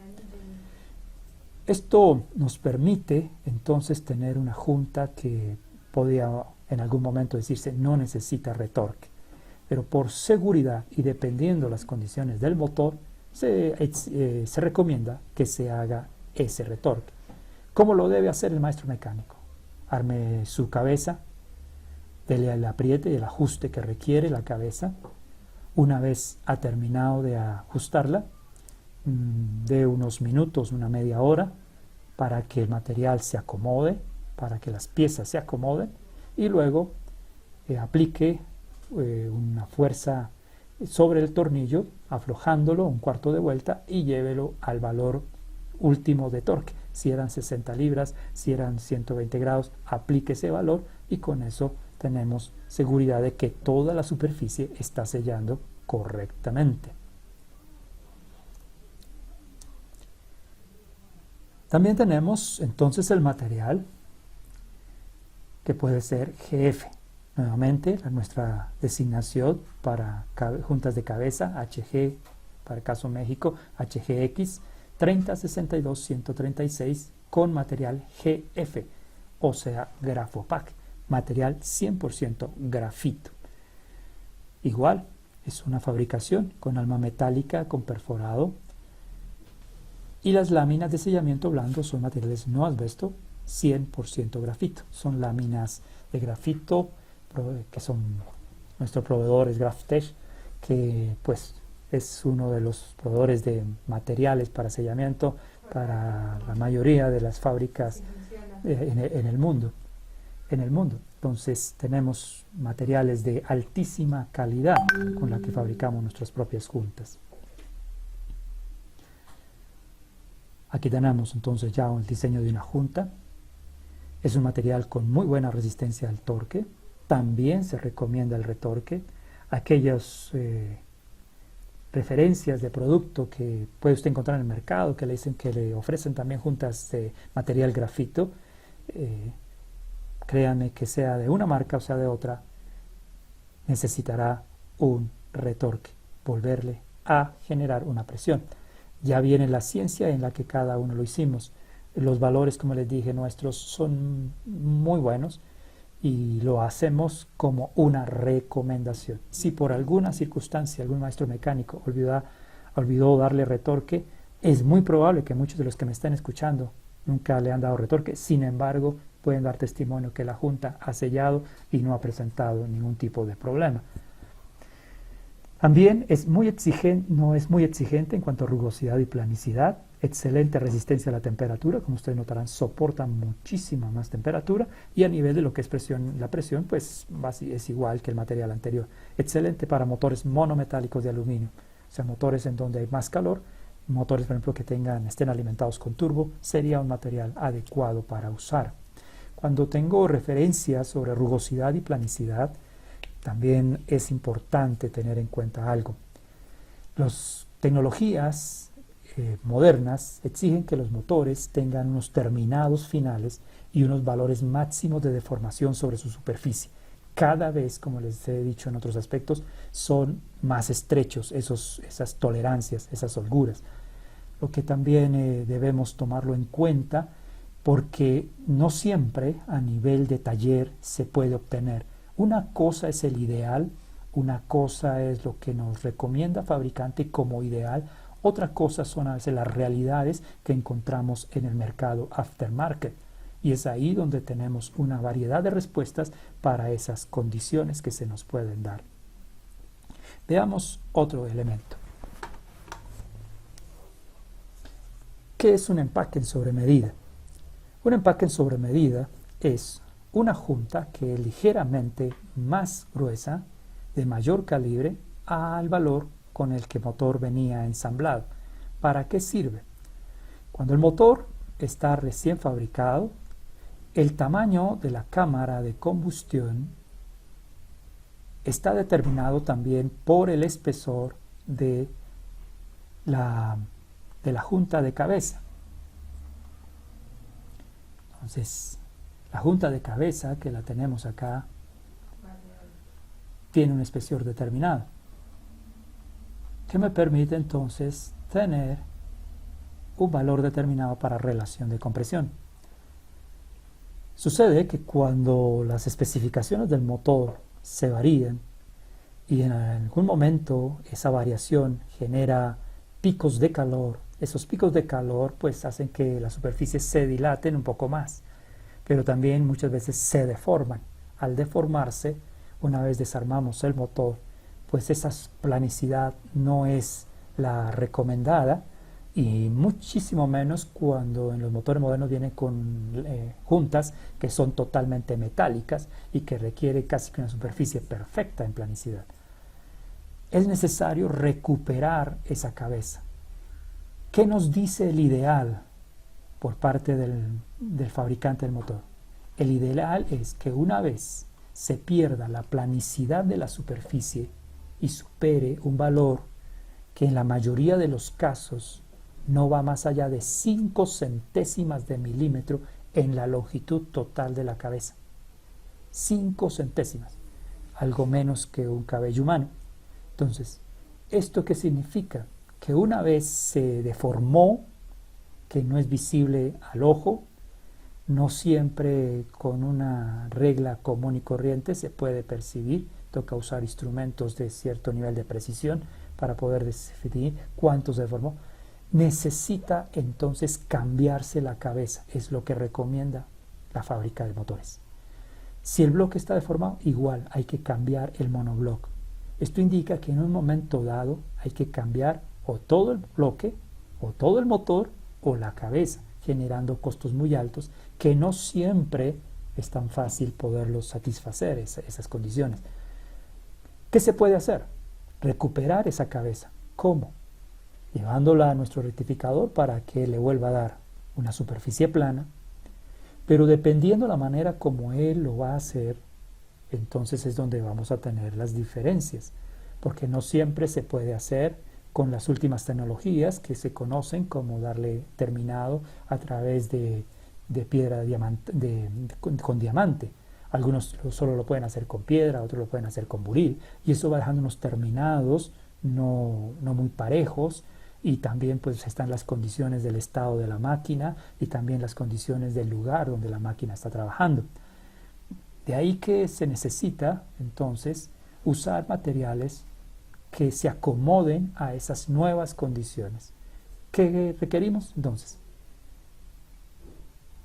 Speaker 1: Esto nos permite entonces tener una junta que podría en algún momento decirse no necesita retorque, pero por seguridad y dependiendo las condiciones del motor, se recomienda que se haga ese retorque. ¿Cómo lo debe hacer el maestro mecánico? Arme su cabeza, dele el apriete y el ajuste que requiere la cabeza. Una vez ha terminado de ajustarla, de unos minutos, una media hora, para que el material se acomode, para que las piezas se acomoden, y luego aplique una fuerza sobre el tornillo, aflojándolo un cuarto de vuelta y llévelo al valor último de torque. Si eran 60 libras, si eran 120 grados, aplique ese valor y con eso tenemos seguridad de que toda la superficie está sellando correctamente. También tenemos entonces el material que puede ser GF. Nuevamente, nuestra designación para juntas de cabeza, HG, para el caso México, HGX 3062-136 con material GF, o sea, Grafopac, material 100% grafito. Igual, es una fabricación con alma metálica, con perforado, y las láminas de sellamiento blando son materiales no asbesto, 100% grafito. Son láminas de grafito que son nuestro proveedor es Graftech, que pues es uno de los proveedores de materiales para sellamiento para la mayoría de las fábricas en el mundo. Entonces tenemos materiales de altísima calidad con la que fabricamos nuestras propias juntas. Aquí tenemos entonces ya el diseño de una junta. Es un material con muy buena resistencia al torque. También se recomienda el retorque. Aquellos referencias de producto que puede usted encontrar en el mercado, que le dicen que le ofrecen también juntas de material grafito, créanme que sea de una marca o sea de otra, necesitará un retorque, volverle a generar una presión. Ya viene la ciencia en la que cada uno lo hicimos. Los valores, como les dije, nuestros son muy buenos y lo hacemos como una recomendación. Si por alguna circunstancia algún maestro mecánico olvidó darle retorque, es muy probable que muchos de los que me están escuchando nunca le han dado retorque. Sin embargo, pueden dar testimonio que la junta ha sellado y no ha presentado ningún tipo de problema. También no es muy exigente en cuanto a rugosidad y planicidad, excelente resistencia a la temperatura, como ustedes notarán, soporta muchísima más temperatura y a nivel de lo que es la presión, pues es igual que el material anterior. Excelente para motores monometálicos de aluminio, o sea, motores en donde hay más calor, motores, por ejemplo, que estén alimentados con turbo, sería un material adecuado para usar. Cuando tengo referencias sobre rugosidad y planicidad, también es importante tener en cuenta algo. Las tecnologías modernas exigen que los motores tengan unos terminados finales y unos valores máximos de deformación sobre su superficie. Cada vez, como les he dicho en otros aspectos, son más estrechos esas tolerancias, esas holguras. Lo que también debemos tomarlo en cuenta porque no siempre a nivel de taller se puede obtener. Una cosa es el ideal, una cosa es lo que nos recomienda el fabricante como ideal, otra cosa son a veces las realidades que encontramos en el mercado aftermarket. Y es ahí donde tenemos una variedad de respuestas para esas condiciones que se nos pueden dar. Veamos otro elemento. ¿Qué es un empaque sobre medida? Un empaque sobre medida es una junta que es ligeramente más gruesa, de mayor calibre, al valor con el que el motor venía ensamblado. ¿Para qué sirve? Cuando el motor está recién fabricado, el tamaño de la cámara de combustión está determinado también por el espesor de la junta de cabeza. Entonces, la junta de cabeza, que la tenemos acá, tiene un espesor determinado, que me permite entonces tener un valor determinado para relación de compresión. Sucede que cuando las especificaciones del motor se varían y en algún momento esa variación genera picos de calor, esos picos de calor pues hacen que las superficies se dilaten un poco más, pero también muchas veces se deforman. Al deformarse, una vez desarmamos el motor, pues esa planicidad no es la recomendada y muchísimo menos cuando en los motores modernos vienen con juntas que son totalmente metálicas y que requiere casi que una superficie perfecta en planicidad. Es necesario recuperar esa cabeza. ¿Qué nos dice el ideal por parte del fabricante del motor? El ideal es que una vez se pierda la planicidad de la superficie y supere un valor que en la mayoría de los casos no va más allá de 5 centésimas de milímetro en la longitud total de la cabeza. 5 centésimas, algo menos que un cabello humano. Entonces, ¿esto qué significa? Que una vez se deformó, que no es visible al ojo, no siempre con una regla común y corriente se puede percibir, toca usar instrumentos de cierto nivel de precisión para poder definir cuánto se deformó. Necesita entonces cambiarse la cabeza, es lo que recomienda la fábrica de motores. Si el bloque está deformado, igual hay que cambiar el monobloque. Esto indica que en un momento dado hay que cambiar o todo el bloque, o todo el motor, o la cabeza, generando costos muy altos que no siempre es tan fácil poderlos satisfacer esas condiciones. ¿Qué se puede hacer? Recuperar esa cabeza. ¿Cómo? Llevándola a nuestro rectificador para que le vuelva a dar una superficie plana, pero dependiendo la manera como él lo va a hacer, entonces es donde vamos a tener las diferencias, porque no siempre se puede hacer con las últimas tecnologías que se conocen, como darle terminado a través de piedra con diamante. Algunos solo lo pueden hacer con piedra, otros lo pueden hacer con buril, y eso va dejando unos terminados no muy parejos, y también pues están las condiciones del estado de la máquina y también las condiciones del lugar donde la máquina está trabajando. De ahí que se necesita entonces usar materiales que se acomoden a esas nuevas condiciones. ¿Qué requerimos entonces?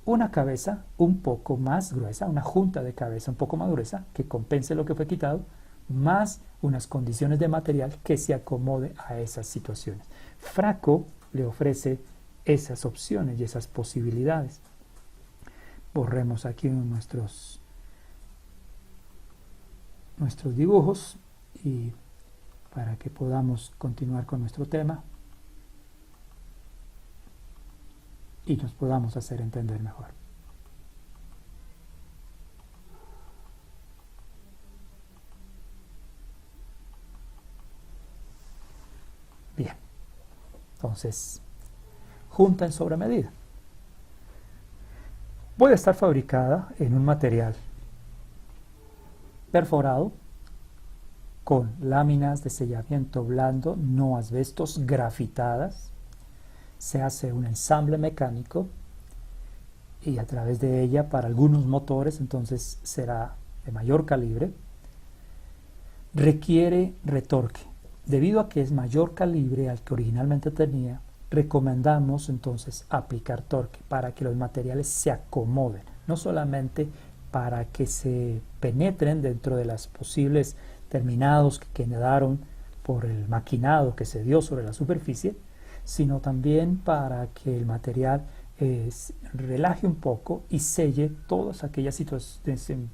Speaker 1: Una cabeza un poco más gruesa, una junta de cabeza un poco más gruesa que compense lo que fue quitado, más unas condiciones de material que se acomode a esas situaciones. Fracco le ofrece esas opciones y esas posibilidades. Borremos aquí nuestros dibujos y para que podamos continuar con nuestro tema y nos podamos hacer entender mejor. Bien, entonces, junta en sobremedida. Puede estar fabricada en un material perforado con láminas de sellamiento blando, no asbestos, grafitadas. Se hace un ensamble mecánico y a través de ella, para algunos motores, entonces será de mayor calibre. Requiere retorque. Debido a que es mayor calibre al que originalmente tenía, recomendamos entonces aplicar torque para que los materiales se acomoden, no solamente para que se penetren dentro de los posibles terminados que quedaron por el maquinado que se dio sobre la superficie, sino también para que el material relaje un poco y selle todas aquellas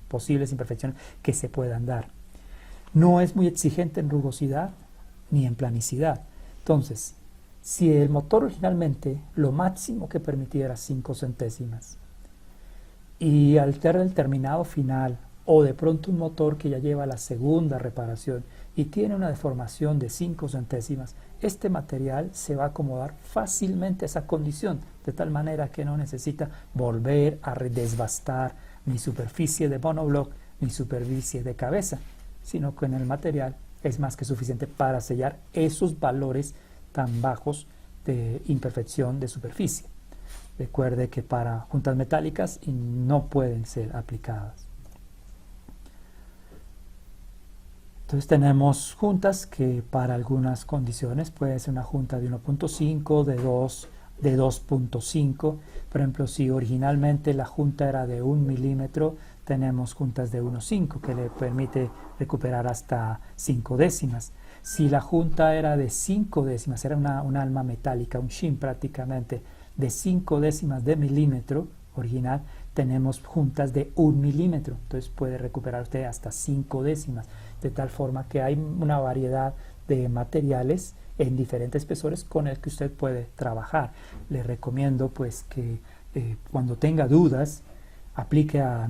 Speaker 1: posibles imperfecciones que se puedan dar. No es muy exigente en rugosidad ni en planicidad. Entonces, si el motor originalmente lo máximo que permitía era 5 centésimas y al tener el terminado final, o de pronto un motor que ya lleva la segunda reparación y tiene una deformación de 5 centésimas, este material se va a acomodar fácilmente a esa condición, de tal manera que no necesita volver a desbastar ni superficie de monobloc ni superficie de cabeza, sino que en el material es más que suficiente para sellar esos valores tan bajos de imperfección de superficie. Recuerde que para juntas metálicas no pueden ser aplicadas. Entonces tenemos juntas que para algunas condiciones puede ser una junta de 1.5, de 2, de 2.5. Por ejemplo, si originalmente la junta era de 1 milímetro, tenemos juntas de 1.5 que le permite recuperar hasta 5 décimas. Si la junta era de 5 décimas, era un alma metálica, un shim prácticamente, de 5 décimas de milímetro original, tenemos juntas de 1 milímetro. Entonces puede recuperar usted hasta 5 décimas. De tal forma que hay una variedad de materiales en diferentes espesores con el que usted puede trabajar. Le recomiendo pues que cuando tenga dudas aplique a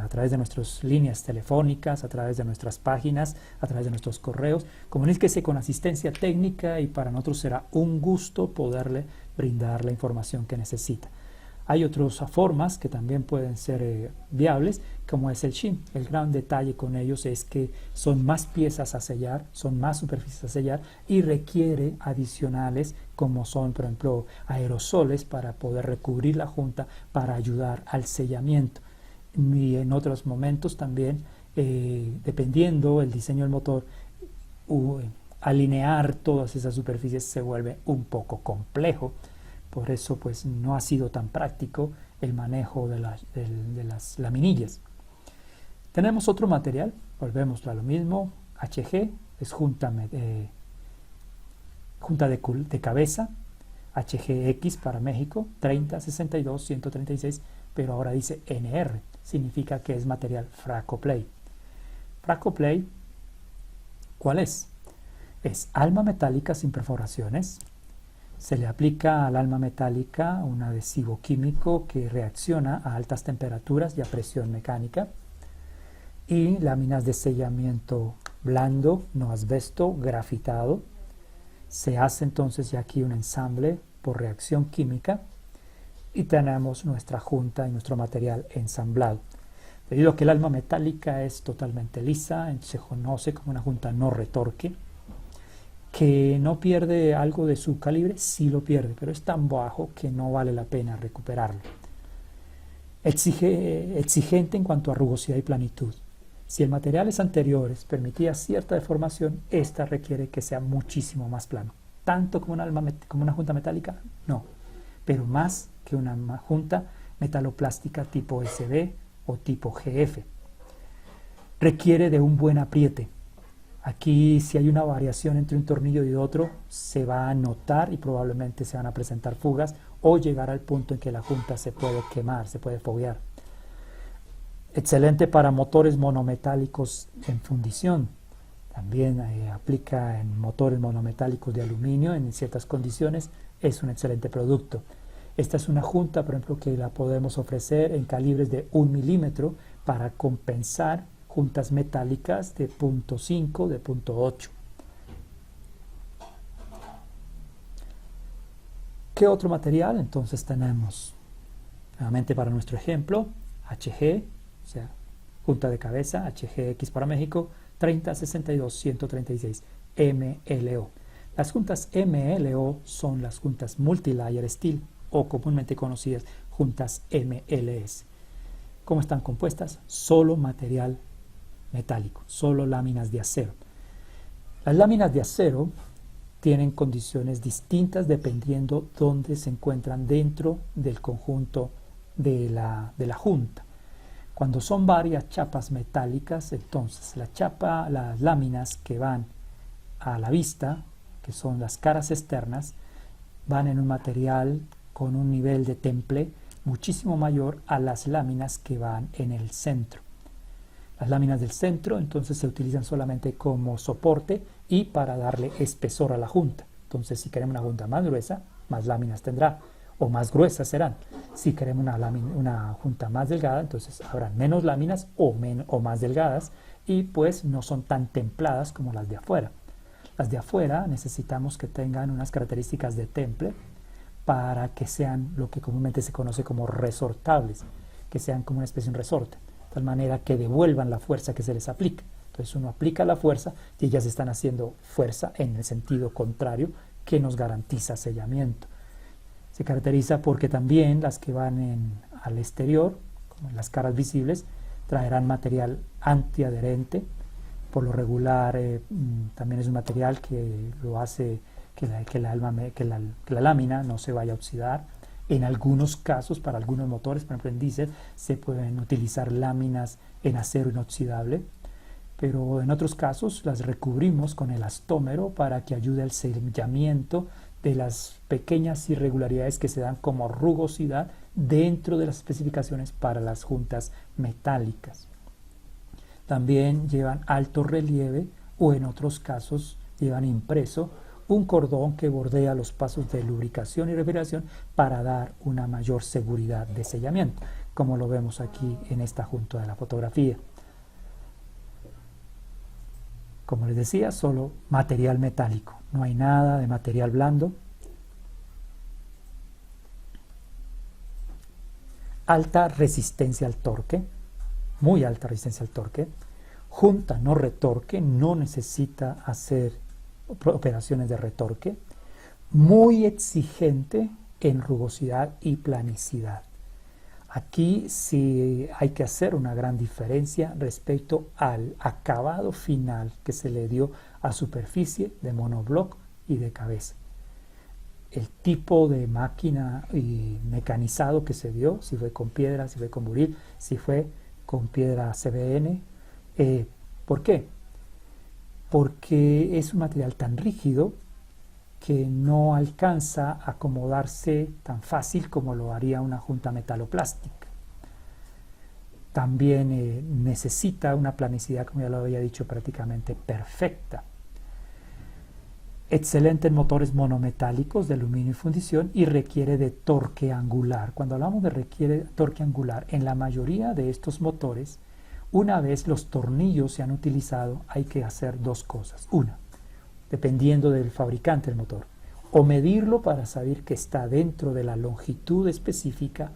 Speaker 1: través de nuestras líneas telefónicas, a través de nuestras páginas, a través de nuestros correos. Comuníquese con asistencia técnica y para nosotros será un gusto poderle brindar la información que necesita. Hay otras formas que también pueden ser viables, como es el shim. El gran detalle con ellos es que son más piezas a sellar, son más superficies a sellar y requiere adicionales como son, por ejemplo, aerosoles para poder recubrir la junta para ayudar al sellamiento. Y en otros momentos también, dependiendo el diseño del motor, alinear todas esas superficies se vuelve un poco complejo. Por eso pues no ha sido tan práctico el manejo de las laminillas. Tenemos otro material, volvemos a lo mismo, HG, es junta de cabeza, HGX para México, 30, 62, 136, pero ahora dice NR, significa que es material Frackoplay. Frackoplay, ¿cuál es? Es alma metálica sin perforaciones. Se le aplica al alma metálica un adhesivo químico que reacciona a altas temperaturas y a presión mecánica, y láminas de sellamiento blando, no asbesto, grafitado. Se hace entonces ya aquí un ensamble por reacción química y tenemos nuestra junta y nuestro material ensamblado. Debido a que el alma metálica es totalmente lisa, se conoce como una junta no retorque, que no pierde algo de su calibre, sí lo pierde, pero es tan bajo que no vale la pena recuperarlo. Exigente en cuanto a rugosidad y planitud. Si el materiales anteriores permitía cierta deformación, esta requiere que sea muchísimo más plano. Tanto como una junta metálica, no, pero más que una junta metaloplástica tipo SB o tipo GF. Requiere de un buen apriete. Aquí, si hay una variación entre un tornillo y otro, se va a notar y probablemente se van a presentar fugas o llegar al punto en que la junta se puede quemar, se puede foguear. Excelente para motores monometálicos en fundición. También aplica en motores monometálicos de aluminio en ciertas condiciones. Es un excelente producto. Esta es una junta, por ejemplo, que la podemos ofrecer en calibres de 1 milímetro para compensar juntas metálicas de 0.5, de 0.8. ¿Qué otro material? Entonces tenemos, nuevamente para nuestro ejemplo, HG, o sea, junta de cabeza, HGX para México, 3062-136, MLO. Las juntas MLO son las juntas Multilayer Steel, o comúnmente conocidas juntas MLS. ¿Cómo están compuestas? Solo material metálico, solo láminas de acero. Las láminas de acero tienen condiciones distintas dependiendo dónde se encuentran dentro del conjunto de la junta. Cuando son varias chapas metálicas, entonces las láminas que van a la vista, que son las caras externas, van en un material con un nivel de temple muchísimo mayor a las láminas que van en el centro. Las láminas del centro entonces se utilizan solamente como soporte y para darle espesor a la junta. Entonces, si queremos una junta más gruesa, más láminas tendrá, o más gruesas serán. Si queremos una junta más delgada, entonces habrá menos láminas o más delgadas, y pues no son tan templadas como las de afuera. Las de afuera necesitamos que tengan unas características de temple para que sean lo que comúnmente se conoce como resortables, que sean como una especie de un resorte, de tal manera que devuelvan la fuerza que se les aplica. Entonces uno aplica la fuerza y ellas están haciendo fuerza en el sentido contrario que nos garantiza sellamiento. Se caracteriza porque también las que van al exterior, como en las caras visibles, traerán material antiadherente. Por lo regular también es un material que lo hace que la lámina no se vaya a oxidar. En algunos casos, para algunos motores, por ejemplo en diésel, se pueden utilizar láminas en acero inoxidable, pero en otros casos las recubrimos con elastómero para que ayude al sellamiento de las pequeñas irregularidades que se dan como rugosidad dentro de las especificaciones para las juntas metálicas. También llevan alto relieve o en otros casos llevan impreso un cordón que bordea los pasos de lubricación y refrigeración para dar una mayor seguridad de sellamiento, como lo vemos aquí en esta junta de la fotografía. Como les decía, solo material metálico, no hay nada de material blando. Alta resistencia al torque, muy alta resistencia al torque. Junta no retorque, no necesita hacer operaciones de retorque. Muy exigente en rugosidad y planicidad. Aquí sí hay que hacer una gran diferencia respecto al acabado final que se le dio a superficie de monobloc y de cabeza. El tipo de máquina y mecanizado que se dio, si fue con piedra, si fue con buril, si fue con piedra CBN. ¿Por qué? Porque es un material tan rígido que no alcanza a acomodarse tan fácil como lo haría una junta metaloplástica. También necesita una planicidad, como ya lo había dicho, prácticamente perfecta. Excelente en motores monometálicos de aluminio y fundición y requiere de torque angular. Cuando hablamos de requiere torque angular, en la mayoría de estos motores, una vez los tornillos se han utilizado, hay que hacer dos cosas. Una, dependiendo del fabricante del motor, o medirlo para saber que está dentro de la longitud específica,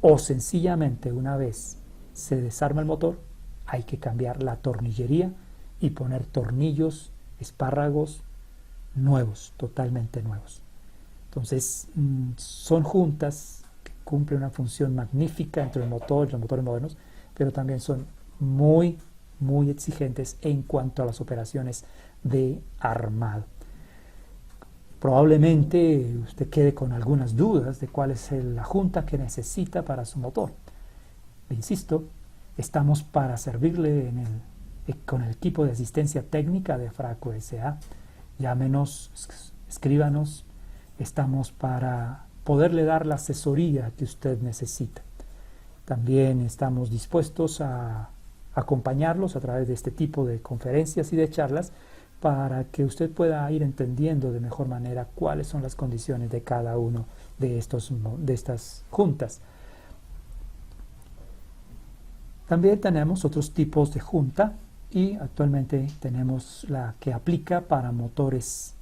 Speaker 1: o sencillamente una vez se desarma el motor, hay que cambiar la tornillería y poner tornillos, espárragos nuevos, totalmente nuevos. Entonces, son juntas que cumplen una función magnífica entre los motores modernos, pero también son muy exigentes en cuanto a las operaciones de armado. Probablemente usted quede con algunas dudas de cuál es la junta que necesita para su motor. Le insisto, estamos para servirle con el equipo de asistencia técnica de Fracco S.A. Llámenos, escríbanos, estamos para poderle dar la asesoría que usted necesita. También estamos dispuestos a acompañarlos a través de este tipo de conferencias y de charlas para que usted pueda ir entendiendo de mejor manera cuáles son las condiciones de cada uno de estas juntas. También tenemos otros tipos de junta y actualmente tenemos la que aplica para motores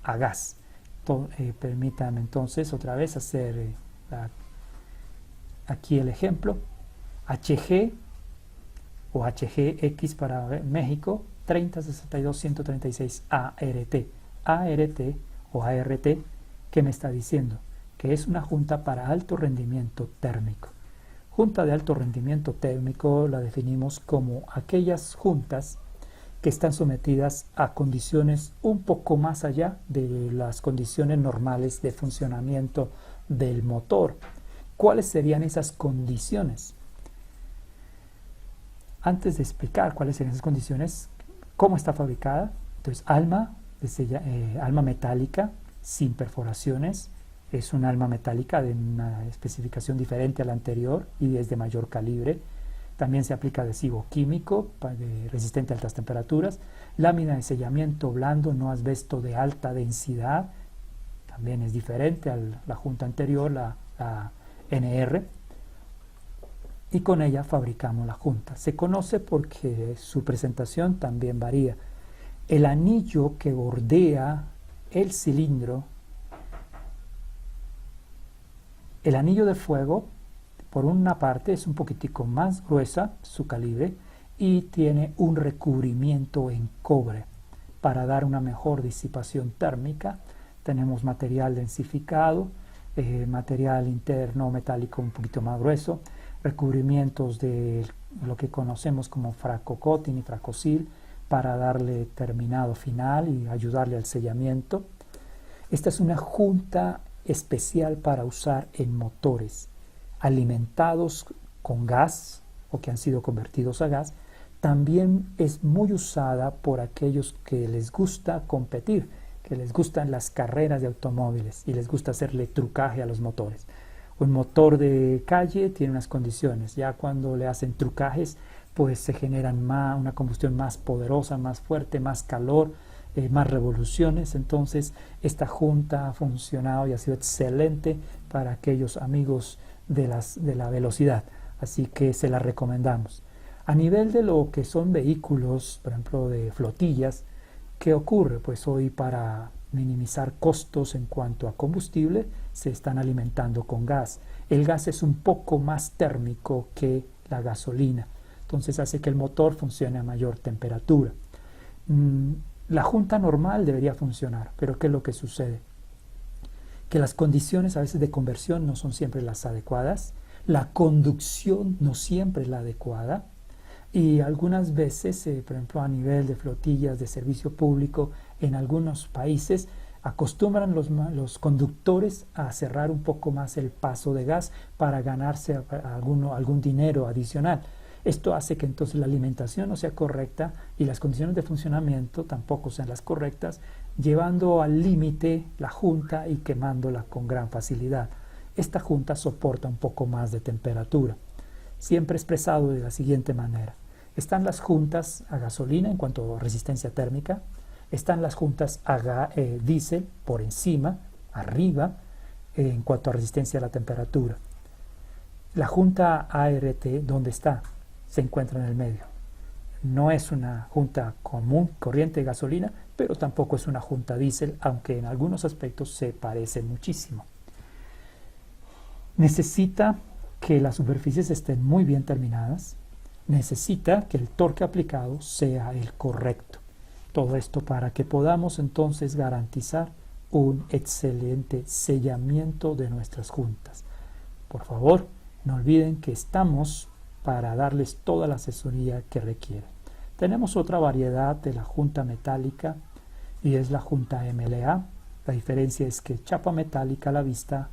Speaker 1: a gas. Permítanme entonces otra vez hacer aquí el ejemplo. HG o HGX para México 3062-136 ART. ART o ART, ¿qué me está diciendo? Que es una junta para alto rendimiento térmico. Junta de alto rendimiento térmico la definimos como aquellas juntas que están sometidas a condiciones un poco más allá de las condiciones normales de funcionamiento del motor. ¿Cuáles serían esas condiciones? Antes de explicar cuáles serían esas condiciones, cómo está fabricada, entonces alma metálica sin perforaciones, es un alma metálica de una especificación diferente a la anterior y es de mayor calibre. También se aplica adhesivo químico resistente a altas temperaturas, lámina de sellamiento blando no asbesto de alta densidad, también es diferente a la junta anterior, la NR, y con ella fabricamos la junta. Se conoce porque su presentación también varía. El anillo que bordea el cilindro, el anillo de fuego, por una parte es un poquitico más gruesa, su calibre, y tiene un recubrimiento en cobre para dar una mejor disipación térmica. Tenemos material densificado, material interno metálico un poquito más grueso, recubrimientos de lo que conocemos como Fracco Coating y Fracco Seal para darle terminado final y ayudarle al sellamiento. Esta es una junta especial para usar en motores alimentados con gas o que han sido convertidos a gas. También es muy usada por aquellos que les gusta competir, que les gustan las carreras de automóviles y les gusta hacerle trucaje a los motores. Un motor de calle tiene unas condiciones, ya cuando le hacen trucajes pues se generan una combustión más poderosa, más fuerte, más calor, más revoluciones. Entonces esta junta ha funcionado y ha sido excelente para aquellos amigos de la velocidad, así que se la recomendamos. A nivel de lo que son vehículos, por ejemplo de flotillas, ¿qué ocurre? Pues hoy para minimizar costos en cuanto a combustible se están alimentando con gas. El gas es un poco más térmico que la gasolina, entonces hace que el motor funcione a mayor temperatura. La junta normal debería funcionar, pero ¿qué es lo que sucede? Que las condiciones a veces de conversión no son siempre las adecuadas, la conducción no siempre es la adecuada, y algunas veces, por ejemplo, a nivel de flotillas de servicio público, en algunos países acostumbran los conductores a cerrar un poco más el paso de gas para ganarse algún dinero adicional. Esto hace que entonces la alimentación no sea correcta y las condiciones de funcionamiento tampoco sean las correctas, llevando al límite la junta y quemándola con gran facilidad. Esta junta soporta un poco más de temperatura. Siempre expresado de la siguiente manera. Están las juntas a gasolina en cuanto a resistencia térmica, están las juntas a diésel por encima, arriba, en cuanto a resistencia a la temperatura. La junta ART, ¿dónde está? Se encuentra en el medio. No es una junta común, corriente de gasolina, pero tampoco es una junta diésel, aunque en algunos aspectos se parece muchísimo. Necesita que las superficies estén muy bien terminadas. Necesita que el torque aplicado sea el correcto. Todo esto para que podamos entonces garantizar un excelente sellamiento de nuestras juntas. Por favor, no olviden que estamos para darles toda la asesoría que requieren. Tenemos otra variedad de la junta metálica y es la junta MLA. La diferencia es que chapa metálica a la vista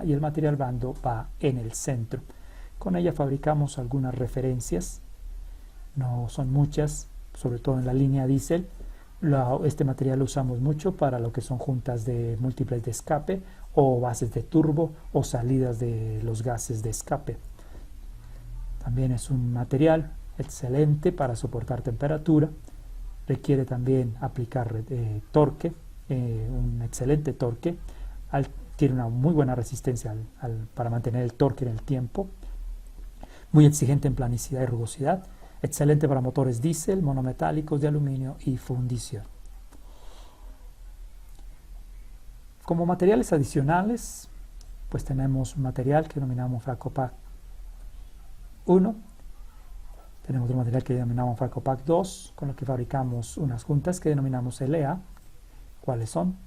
Speaker 1: y el material blando va en el centro. Con ella fabricamos algunas referencias, no son muchas, sobre todo en la línea diésel. Este material lo usamos mucho para lo que son juntas de múltiples de escape o bases de turbo o salidas de los gases de escape. También es un material excelente para soportar temperatura. Requiere también aplicar torque, un excelente torque. Tiene una muy buena resistencia para mantener el torque en el tiempo. Muy exigente en planicidad y rugosidad. Excelente para motores diésel, monometálicos de aluminio y fundición. Como materiales adicionales, pues tenemos un material que denominamos Fracopac 1. Tenemos otro material que denominamos Fracopac 2, con lo que fabricamos unas juntas que denominamos LEA. ¿Cuáles son?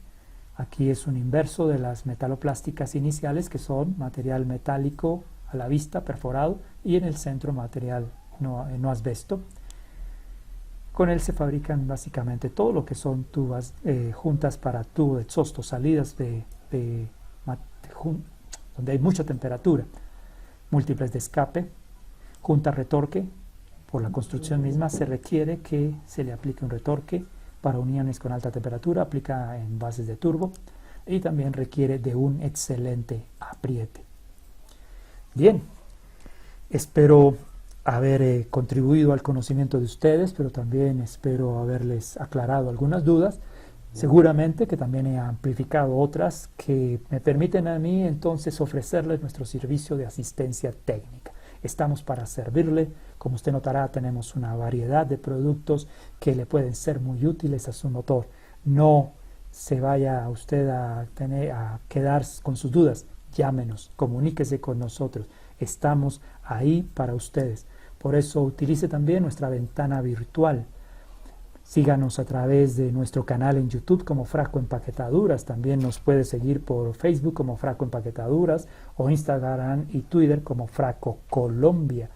Speaker 1: Aquí es un inverso de las metaloplásticas iniciales, que son material metálico a la vista, perforado, y en el centro material no asbesto. Con él se fabrican básicamente todo lo que son juntas para tubo de exhausto, salidas donde hay mucha temperatura, múltiples de escape, junta retorque. Por la construcción misma se requiere que se le aplique un retorque para uniones con alta temperatura, aplica en bases de turbo y también requiere de un excelente apriete. Bien, espero haber contribuido al conocimiento de ustedes, pero también espero haberles aclarado algunas dudas. Seguramente que también he amplificado otras que me permiten a mí entonces ofrecerles nuestro servicio de asistencia técnica. Estamos para servirle. Como usted notará, tenemos una variedad de productos que le pueden ser muy útiles a su motor. No se vaya usted a quedar con sus dudas. Llámenos, comuníquese con nosotros. Estamos ahí para ustedes. Por eso utilice también nuestra ventana virtual. Síganos a través de nuestro canal en YouTube como Fracco Empaquetaduras. También nos puede seguir por Facebook como Fracco Empaquetaduras o Instagram y Twitter como Fracco Colombia.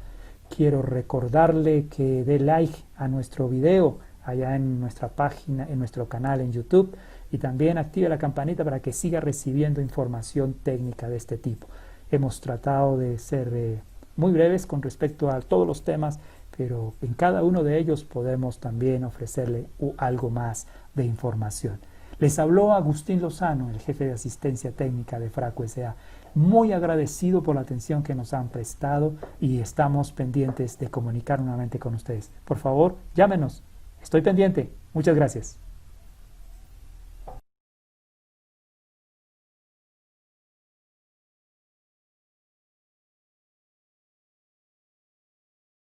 Speaker 1: Quiero recordarle que dé like a nuestro video allá en nuestra página, en nuestro canal en YouTube, y también active la campanita para que siga recibiendo información técnica de este tipo. Hemos tratado de ser muy breves con respecto a todos los temas, pero en cada uno de ellos podemos también ofrecerle algo más de información. Les habló Agustín Lozano, el jefe de asistencia técnica de Fracco S.A. Muy agradecido por la atención que nos han prestado y estamos pendientes de comunicar nuevamente con ustedes. Por favor, llámenos. Estoy pendiente. Muchas gracias.